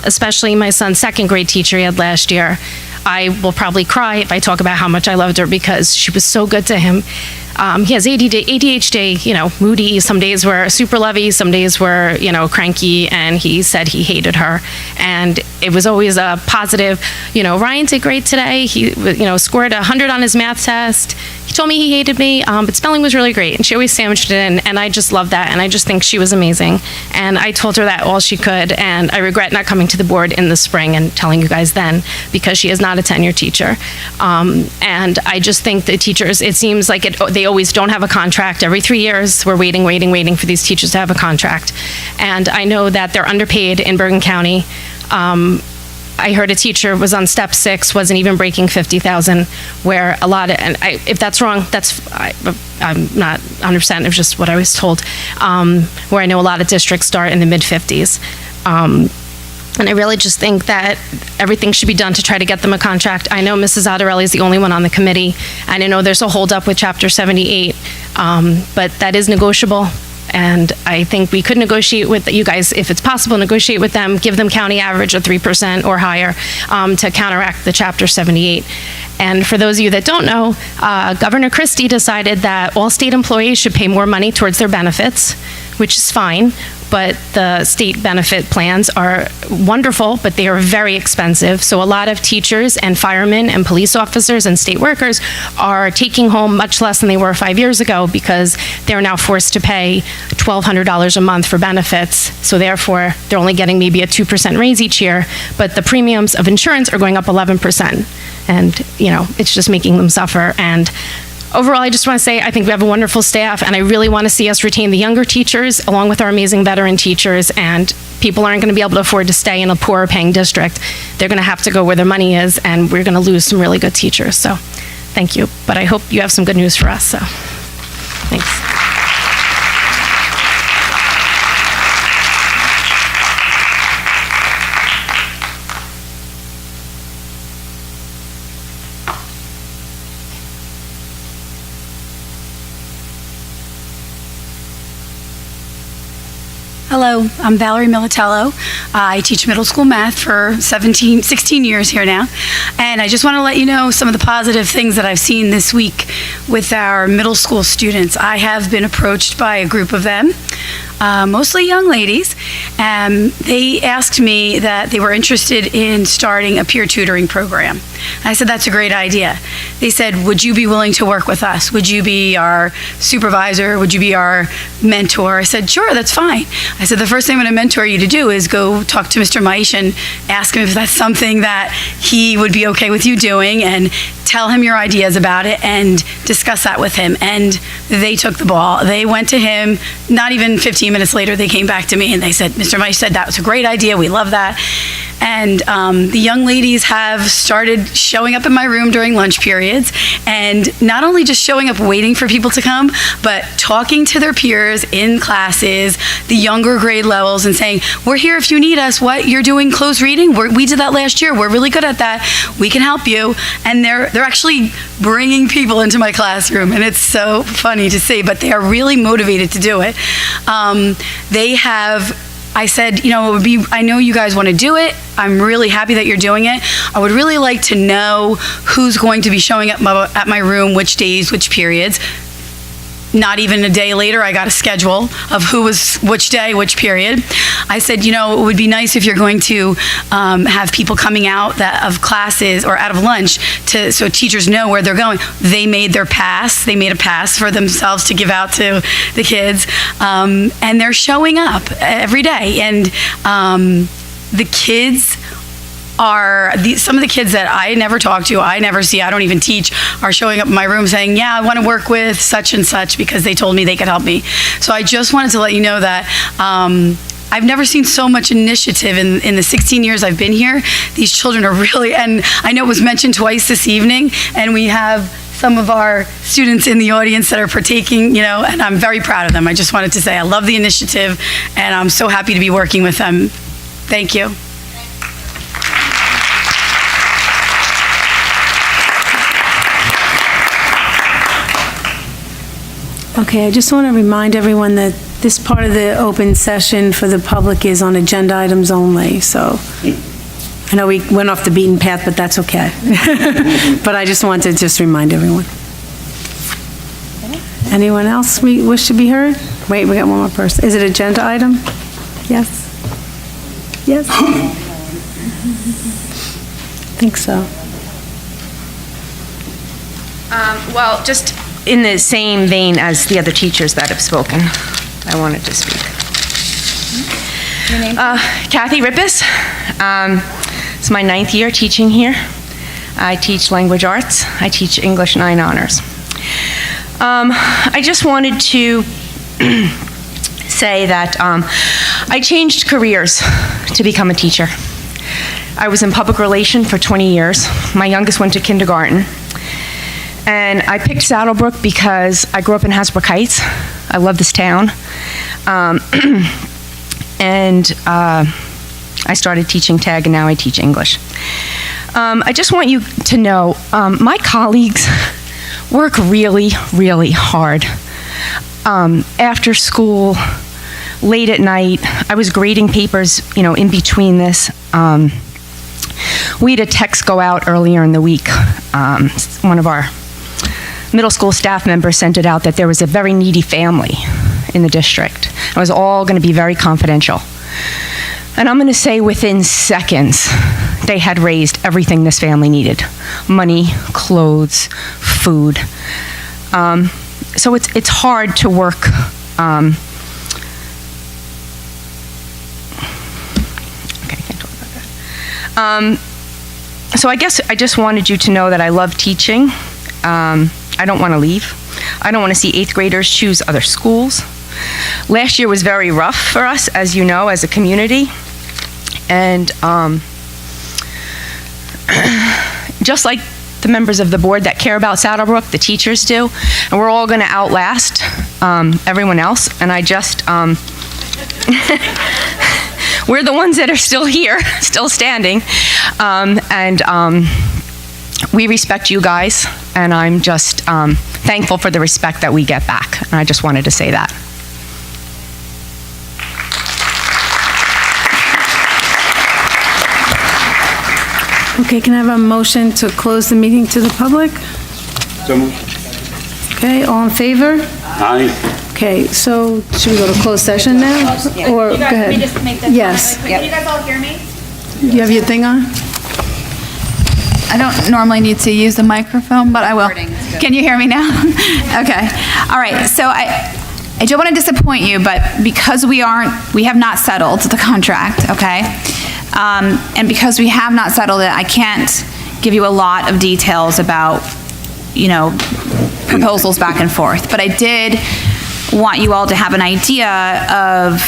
Especially my son's 2nd grade teacher he had last year. I will probably cry if I talk about how much I loved her because she was so good to him. He has ADHD, moody. Some days were super lovey, some days were, cranky, and he said he hated her. And it was always a positive, Ryan did great today. He, scored 100 on his math test. He told me he hated me, but spelling was really great. And she always sandwiched it in, and I just love that. And I just think she was amazing. And I told her that all she could, and I regret not coming to the board in the spring and telling you guys then, because she is not a tenure teacher. And I just think the teachers, it seems like they always don't have a contract. Every 3 years, we're waiting for these teachers to have a contract. And I know that they're underpaid in Bergen County. I heard a teacher was on step 6, wasn't even breaking 50,000, where a lot of, if that's wrong, I'm not 100%, it was just what I was told, where I know a lot of districts start in the mid-50s. And I really just think that everything should be done to try to get them a contract. I know Mrs. Ottarelli is the only one on the committee, and I know there's a holdup with Chapter 78, but that is negotiable. And I think we could negotiate with you guys, if it's possible, negotiate with them, give them county average of 3% or higher to counteract the Chapter 78. And for those of you that don't know, Governor Christie decided that all state employees should pay more money towards their benefits, which is fine, but the state benefit plans are wonderful, but they are very expensive. So a lot of teachers and firemen and police officers and state workers are taking home much less than they were 5 years ago because they're now forced to pay $1,200 a month for benefits. So therefore, they're only getting maybe a 2% raise each year, but the premiums of insurance are going up 11%. And, it's just making them suffer. And overall, I just want to say I think we have a wonderful staff, and I really want to see us retain the younger teachers along with our amazing veteran teachers, and people aren't going to be able to afford to stay in a poorer paying district. They're going to have to go where their money is, and we're going to lose some really good teachers. So thank you. But I hope you have some good news for us. So thanks. Hello, I'm Valerie Militello. I teach middle school math for 16 years here now. And I just want to let you know some of the positive things that I've seen this week with our middle school students. I have been approached by a group of them, mostly young ladies, and they asked me that they were interested in starting a peer tutoring program. I said, that's a great idea. They said, would you be willing to work with us? Would you be our supervisor? Would you be our mentor? I said, sure, that's fine. I said, the first thing I'm going to mentor you to do is go talk to Mr. Meisch and ask him if that's something that he would be okay with you doing, and tell him your ideas about it and discuss that with him. And they took the ball. They went to him. Not even 15 minutes later, they came back to me and they said, Mr. Meisch said that was a great idea. We love that. And the young ladies have started showing up in my room during lunch periods, and not only just showing up waiting for people to come, but talking to their peers in classes, the younger grade levels, and saying, we're here if you need us. What, you're doing closed reading? We did that last year. We're really good at that. We can help you. And they're actually bringing people into my classroom, and it's so funny to see, but they are really motivated to do it. I said, you know, I know you guys want to do it. I'm really happy that you're doing it. I would really like to know who's going to be showing up at my room, which days, which periods. Not even a day later, I got a schedule of who was which day, which period. I said, you know, it would be nice if you're going to have people coming out of classes or out of lunch so teachers know where they're going. They made their pass. They made a pass for themselves to give out to the kids. And they're showing up every day. And the kids some of the kids that I never talk to, I never see, I don't even teach, are showing up in my room saying, yeah, I want to work with such and such because they told me they could help me. So I just wanted to let you know that I've never seen so much initiative in the 16 years I've been here. These children are really, and I know it was mentioned twice this evening, and we have some of our students in the audience that are partaking, you know, and I'm very proud of them. I just wanted to say I love the initiative, and I'm so happy to be working with them. Thank you. Okay, I just want to remind everyone that this part of the open session for the public is on agenda items only, so I know we went off the beaten path, but that's okay. But I just wanted to remind everyone. Anyone else we wish to be heard? Wait, we got one more person. Is it agenda item? Yes? Yes? I think so. Well, just in the same vein as the other teachers that have spoken, I wanted to speak. Your name? Kathy Rippis. It's my 9th year teaching here. I teach language arts. I teach English 9 honors. I just wanted to say that I changed careers to become a teacher. I was in public relations for 20 years. My youngest went to kindergarten. And I picked Saddlebrook because I grew up in Hasbrook Heights. I love this town. And I started teaching tag, and now I teach English. I just want you to know, my colleagues work really, really hard. After school, late at night, I was grading papers, you know, in between this. We had a text go out earlier in the week. One of our middle school staff members sent it out that there was a very needy family in the district. It was all going to be very confidential. And I'm going to say within seconds, they had raised everything this family needed. Money, clothes, food. So it's hard to work. Okay, I can't talk about that. So I guess I just wanted you to know that I love teaching. I don't want to leave. I don't want to see 8th graders choose other schools. Last year was very rough for us, as you know, as a community. And just like the members of the board that care about Saddlebrook, the teachers do, and we're all going to outlast everyone else. And I just, we're the ones that are still here, still standing. We respect you guys, and I'm just thankful for the respect that we get back. And I just wanted to say that. Okay, can I have a motion to close the meeting to the public? So moved. Okay, all in favor? Aye. Okay, so should we go to closed session now? Or, go ahead. Yes. Can you guys all hear me? You have your thing on? I don't normally need to use the microphone, but I will. Can you hear me now? Okay. All right. So I don't want to disappoint you, but because we have not settled the contract, okay? And because we have not settled it, I can't give you a lot of details about, proposals back and forth. But I did want you all to have an idea of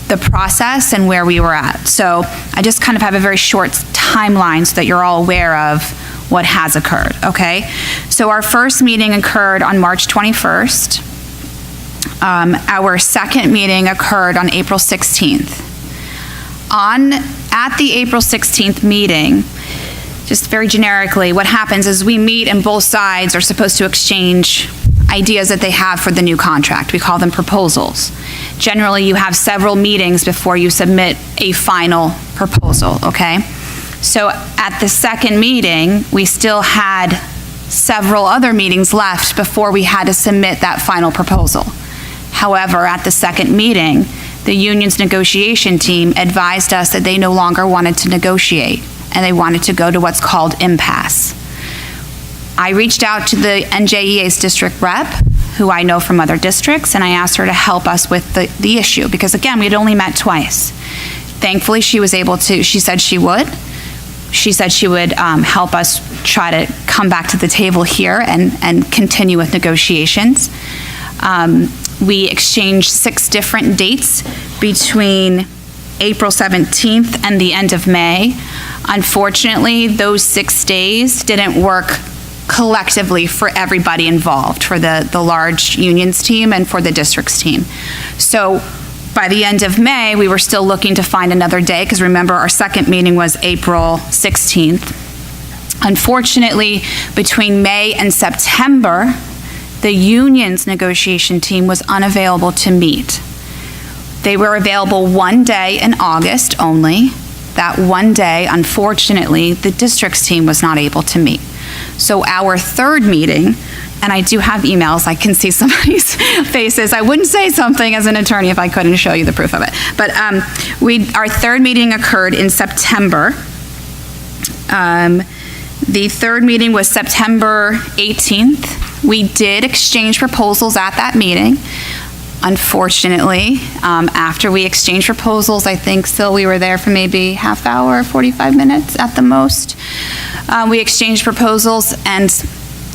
the process and where we were at. So I just kind of have a very short timeline so that you're all aware of what has occurred, okay? So our first meeting occurred on March 21st. Our second meeting occurred on April 16th. At the April 16th meeting, just very generically, what happens is we meet and both sides are supposed to exchange ideas that they have for the new contract. We call them proposals. Generally, you have several meetings before you submit a final proposal, okay? So at the second meeting, we still had several other meetings left before we had to submit that final proposal. However, at the second meeting, the union's negotiation team advised us that they no longer wanted to negotiate, and they wanted to go to what's called impasse. I reached out to the NJEA's district rep, who I know from other districts, and I asked her to help us with the issue, because again, we had only met twice. Thankfully, she was able to, she said she would. She said she would help us try to come back to the table here and continue with negotiations. We exchanged 6 different dates between April 17th and the end of May. Unfortunately, those 6 days didn't work collectively for everybody involved, for the large unions team and for the districts team. So by the end of May, we were still looking to find another day, because remember, our second meeting was April 16th. Unfortunately, between May and September, the union's negotiation team was unavailable to meet. They were available one day in August only. That one day, unfortunately, the district's team was not able to meet. So our third meeting, and I do have emails, I can see somebody's faces. I wouldn't say something as an attorney if I couldn't show you the proof of it. But our third meeting occurred in September. The third meeting was September 18th. We did exchange proposals at that meeting. Unfortunately, after we exchanged proposals, I think still we were there for maybe half hour, 45 minutes at the most. We exchanged proposals, and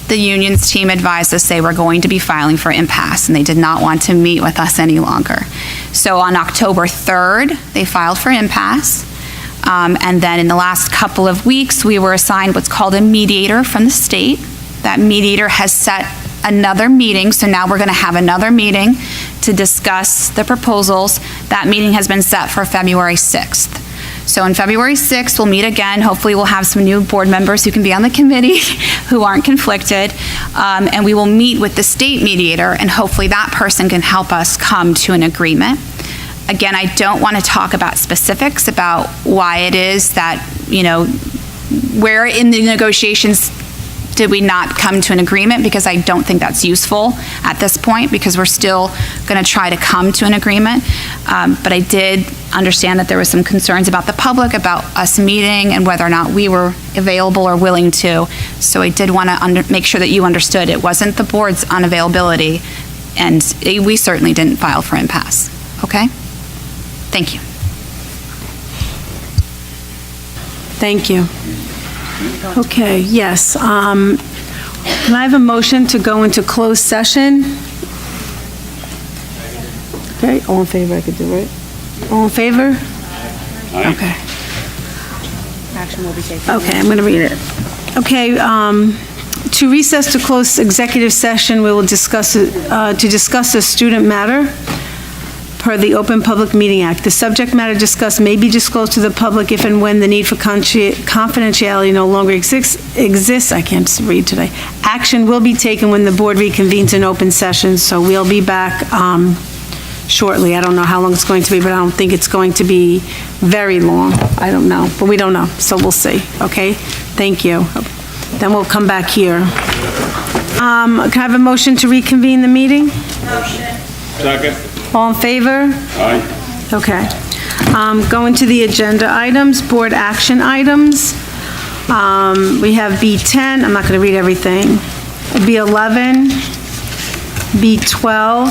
the union's team advised us they were going to be filing for impasse, and they did not want to meet with us any longer. So on October 3rd, they filed for impasse. And then in the last couple of weeks, we were assigned what's called a mediator from the state. That mediator has set another meeting, so now we're going to have another meeting to discuss the proposals. That meeting has been set for February 6th. So on February 6th, we'll meet again. Hopefully we'll have some new board members who can be on the committee who aren't conflicted. And we will meet with the state mediator, and hopefully that person can help us come to an agreement. Again, I don't want to talk about specifics about why it is that, where in the negotiations did we not come to an agreement, because I don't think that's useful at this point, because we're still going to try to come to an agreement. But I did understand that there was some concerns about the public, about us meeting, and whether or not we were available or willing to. So I did want to make sure that you understood it wasn't the board's unavailability, and we certainly didn't file for impasse. Okay? Thank you. Thank you. Okay, yes. Can I have a motion to go into closed session? Okay, all in favor, I could do, right? All in favor? Okay. Action will be taken. Okay, I'm going to read it. Okay, to recess to close executive session, we will discuss, to discuss a student matter per the Open Public Meeting Act. The subject matter discussed may be disclosed to the public if and when the need for confidentiality no longer exists. I can't read today. Action will be taken when the board reconvenes in open session, so we'll be back shortly. I don't know how long it's going to be, but I don't think it's going to be very long. I don't know, but we don't know, so we'll see, okay? Thank you. Then we'll come back here. Can I have a motion to reconvene the meeting? Second. All in favor? Aye. Okay. Going to the agenda items, board action items. We have B10, I'm not going to read everything. B11, B12,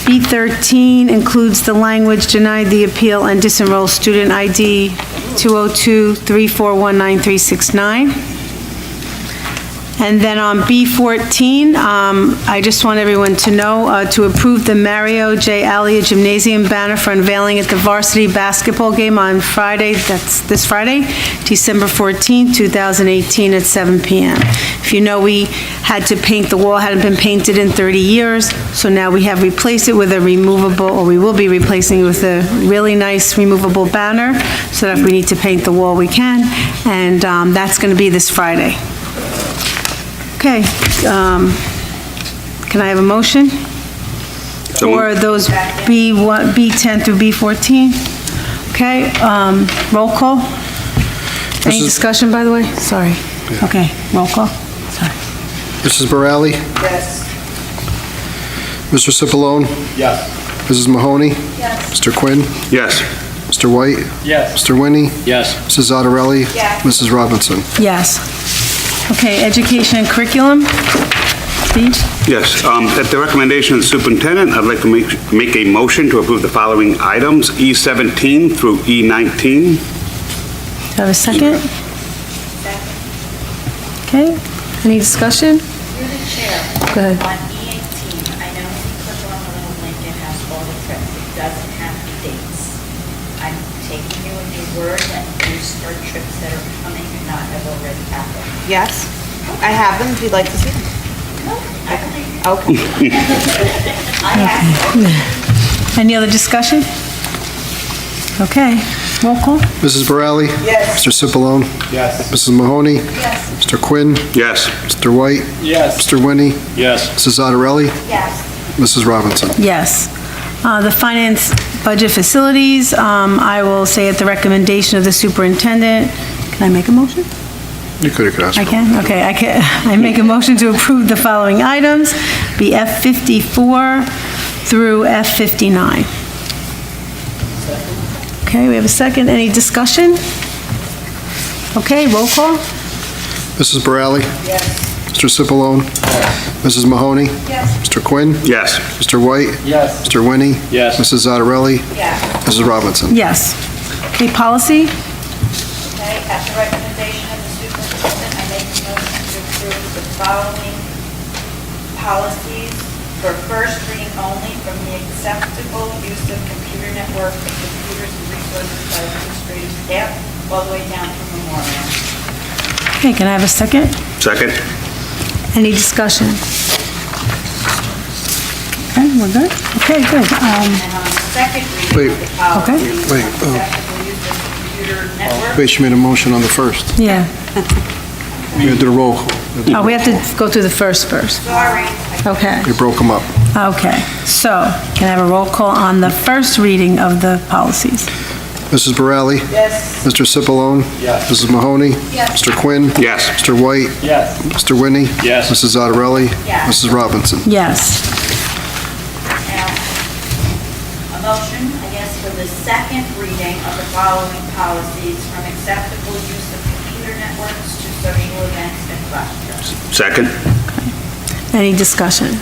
B13 includes the language denied the appeal and disenroll student ID 202-3419369. And then on B14, I just want everyone to know to approve the Mario J. Alia Gymnasium banner for unveiling at the varsity basketball game on Friday, that's this Friday, December 14, 2018 at 7 p.m. If you know, we had to paint the wall, hadn't been painted in 30 years, so now we have replaced it with a removable, or we will be replacing it with a really nice removable banner, so that if we need to paint the wall, we can, and that's going to be this Friday. Okay, can I have a motion? For those B10 through B14? Okay, roll call? Any discussion, by the way? Sorry. Okay, roll call? Sorry. Mrs. Borelli? Yes. Mr. Cipollone? Yes. Mrs. Mahoney? Yes. Mr. Quinn? Yes. Mr. White? Yes. Mr. Winnie? Yes. Mrs. Zattarelli? Yes. Mrs. Robinson? Yes. Okay, education and curriculum? Steve? Yes, at the recommendation of the superintendent, I'd like to make a motion to approve the following items, E17 through E19. Do you have a second? Okay, any discussion? Through the chair. Go ahead. On E18, I know if you click on the little link, it has all the trips. It doesn't have the dates. I'm taking you at your word that these are trips that are coming and not have already happened. Yes, I have them, if you'd like to see them. No, I believe you. Okay. I have. Any other discussion? Okay, roll call? Mrs. Borelli? Yes. Mr. Cipollone? Yes. Mrs. Mahoney? Yes. Mr. Quinn? Yes. Mr. White? Yes. Mr. Winnie? Yes. Mrs. Zattarelli? Yes. Mrs. Robinson? Yes. The finance budget facilities, I will say at the recommendation of the superintendent. Can I make a motion? You could ask. I can? Okay, I make a motion to approve the following items, be F54 through F59. Okay, we have a second. Any discussion? Okay, roll call? Mrs. Borelli? Yes. Mr. Cipollone? Mrs. Mahoney? Yes. Mr. Quinn? Yes. Mr. White? Yes. Mr. Winnie? Yes. Mrs. Zattarelli? Yes. Mrs. Robinson? Yes. Okay, policy? Okay, at the recommendation of the superintendent, I make a motion to approve the following policies for first reading only from the acceptable use of computer network and computers and resources by administrative staff all the way down to memorial. Okay, can I have a second? Second? Any discussion? Okay, we're good? Okay, good. And on the second reading of the Okay. policy, Wait, acceptable use of computer network. Wait, she made a motion on the first. Yeah. You gotta do the roll. Oh, we have to go through the first. Sorry. Okay. You broke them up. Okay, so can I have a roll call on the first reading of the policies? Mrs. Borelli? Yes. Mr. Cipollone? Yes. Mrs. Mahoney? Yes. Mr. Quinn? Yes. Mr. White? Yes. Mr. Winnie? Yes. Mrs. Zattarelli? Yes. Mrs. Robinson? Yes. Now, a motion, I guess, for the second reading of the following policies from acceptable use of computer networks to social events and questions. Second? Any discussion?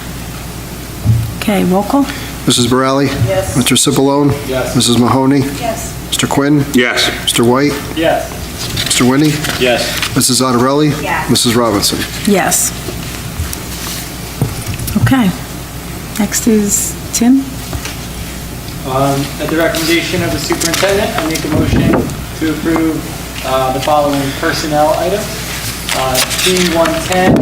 Okay, roll call? Mrs. Borelli? Yes. Mr. Cipollone? Yes. Mrs. Mahoney? Yes. Mr. Quinn? Yes. Mr. White? Yes. Mr. Mr. Winnie? Yes. Mrs. Otterelli? Yes. Mrs. Robinson? Yes. Okay. Next is Tim. At the recommendation of the superintendent, I make a motion to approve the following personnel items. P110.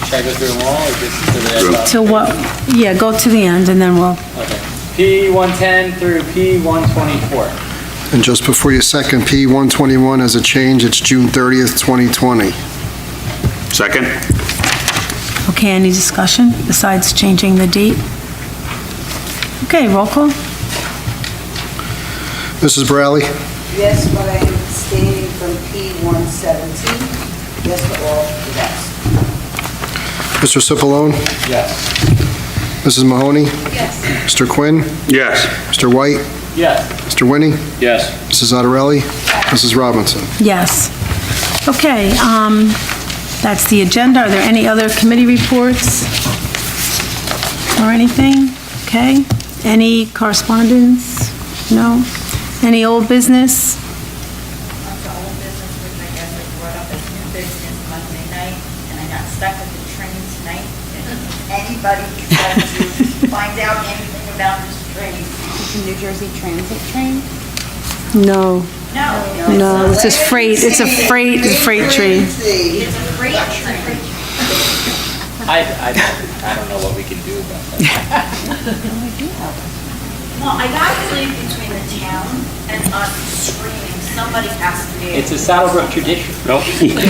Should I go through them all or just to the end? To what? Yeah, go to the end and then we'll, Okay. P110 through P124. And just before you second, P121 has a change. It's June 30th, 2020. Second? okay, any discussion besides changing the date? Okay, roll call. Mrs. Borelli? Yes, but I am abstaining from P117. Yes for all the rest. Mr. Cipollone? Yes. Mrs. Mahoney? Yes. Mr. Quinn? Yes. Mr. White? Yes. Mr. Winnie? Yes. Mrs. Otterelli? Mrs. Robinson? Yes. Okay, that's the agenda. Are there any other committee reports or anything? Okay. Any correspondence? No? Any old business? That's the old business, which I guess I brought up as new business Monday night, and I got stuck with the train tonight. If anybody tries to find out anything about this train. It's a New Jersey Transit train? No. No, it's a freight train. It's a freight train. I don't know what we can do about that. Well, I gotta believe between the town and us screaming, somebody has to be. It's a Saddlebrook tradition. Nope. I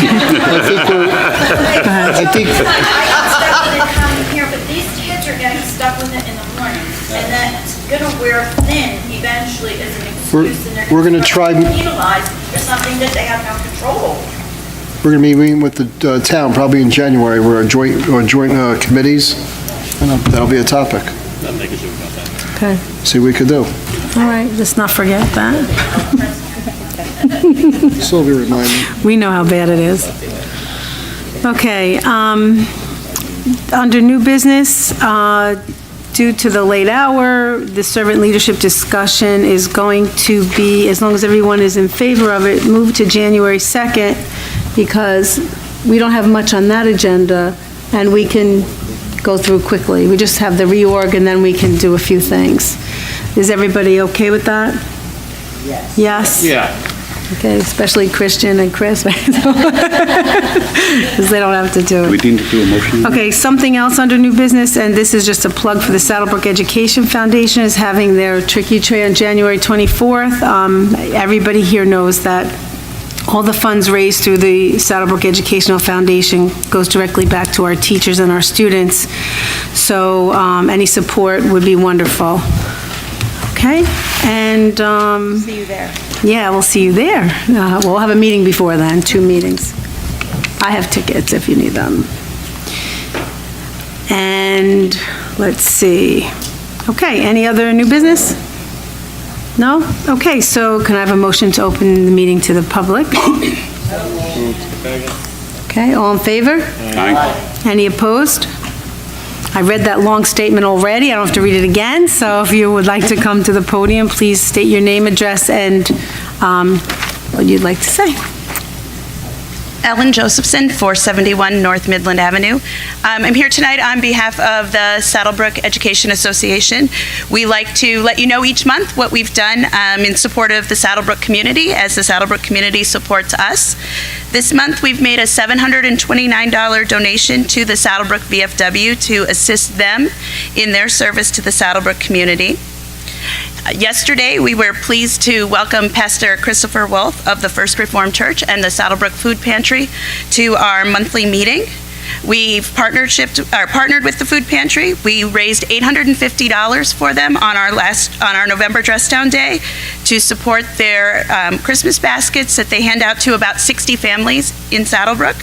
got stuck with it coming here, but these kids are getting stuck with it in the morning, and then it's gonna wear thin eventually as an excuse, and they're We're gonna start try- getting penalized for something that they have no control over. We're going to be meeting with the town probably in January. We're joint committees, and that'll be a topic. Nothing they can do about that. Okay. See what we could do. All right, let's not forget that. Still be reminded. We know how bad it is. Okay, under new business, due to the late hour, the servant leadership discussion is going to be, as long as everyone is in favor of it, moved to January 2nd, because we don't have much on that agenda, and we can go through quickly. We just have the reorg, and then we can do a few things. Is everybody okay with that? Yes. Yes? Yeah. Okay, especially Christian and Chris, because they don't have to do it. We need to do a motion? Okay, something else under new business, and this is just a plug for the Saddlebrook Education Foundation, is having their Tricky Tray on January 24th. Everybody here knows that all the funds raised through the Saddlebrook Educational Foundation goes directly back to our teachers and our students, so any support would be wonderful. Okay, and... See you there. Yeah, we'll see you there. We'll have a meeting before then, 2 meetings. I have tickets if you need them. And, let's see. Okay, any other new business? No? Okay, so can I have a motion to open the meeting to the public? Okay, all in favor? Aye. Any opposed? I read that long statement already, I don't have to read it again, so if you would like to come to the podium, please state your name, address, and what you'd like to say. Ellen Josephson, 471 North Midland Avenue. I'm here tonight on behalf of the Saddlebrook Education Association. We like to let you know each month what we've done in support of the Saddlebrook community as the Saddlebrook community supports us. This month, we've made a $729 donation to the Saddlebrook VFW to assist them in their service to the Saddlebrook community. Yesterday, we were pleased to welcome Pastor Christopher Wolf of the First Reformed Church and the Saddlebrook Food Pantry to our monthly meeting. We've partnered with the food pantry. We raised $850 for them on our November Dress Down Day to support their Christmas baskets that they hand out to about 60 families in Saddlebrook.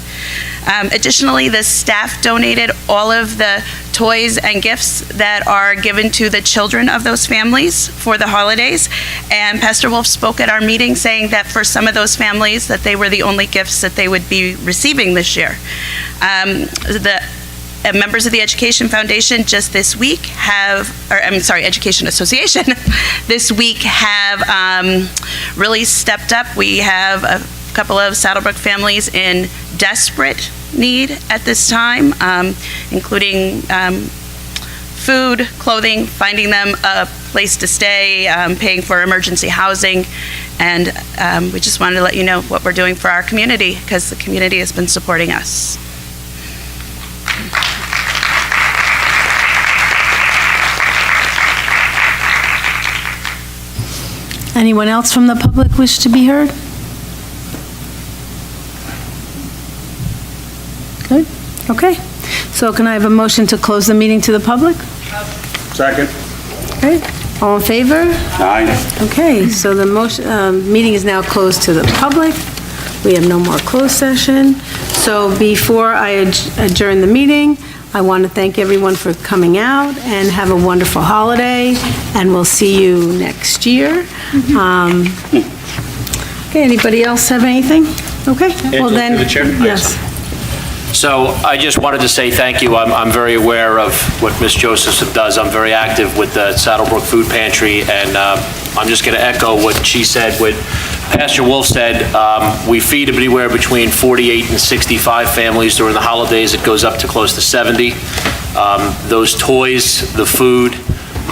Additionally, the staff donated all of the toys and gifts that are given to the children of those families for the holidays. And Pastor Wolf spoke at our meeting saying that for some of those families that they were the only gifts that they would be receiving this year. The members of the Education Foundation just this week Education Association, this week have really stepped up. We have a couple of Saddlebrook families in desperate need at this time, including food, clothing, finding them a place to stay, paying for emergency housing, and we just wanted to let you know what we're doing for our community, because the community has been supporting us. Anyone else from the public wish to be heard? Good, okay. So can I have a motion to close the meeting to the public? Second. Okay, all in favor? Aye. Okay, so the motion, meeting is now closed to the public. We have no more closed session. So before I adjourn the meeting, I want to thank everyone for coming out and have a wonderful holiday, and we'll see you next year. Okay, anybody else have anything? Okay, well then. Through the chair? Yes. So I just wanted to say thank you. I'm very aware of what Ms. Joseph does. I'm very active with the Saddlebrook Food Pantry, and I'm just going to echo what she said, what Pastor Wolf said. We feed anywhere between 48 and 65 families during the holidays. It goes up to close to 70. Those toys, the food,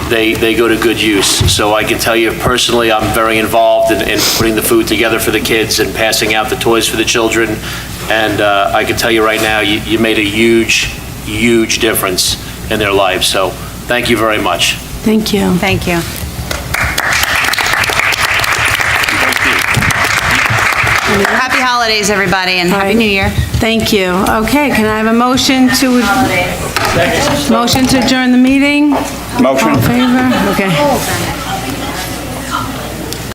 they go to good use. So I can tell you personally, I'm very involved in putting the food together for the kids and passing out the toys for the children. And I can tell you right now, you made a huge, huge difference in their lives. So thank you very much. Thank you. Thank you. Happy holidays, everybody, and Happy New Year. Thank you. Okay, can I have a motion to adjourn the meeting? Motion. All in favor? Okay.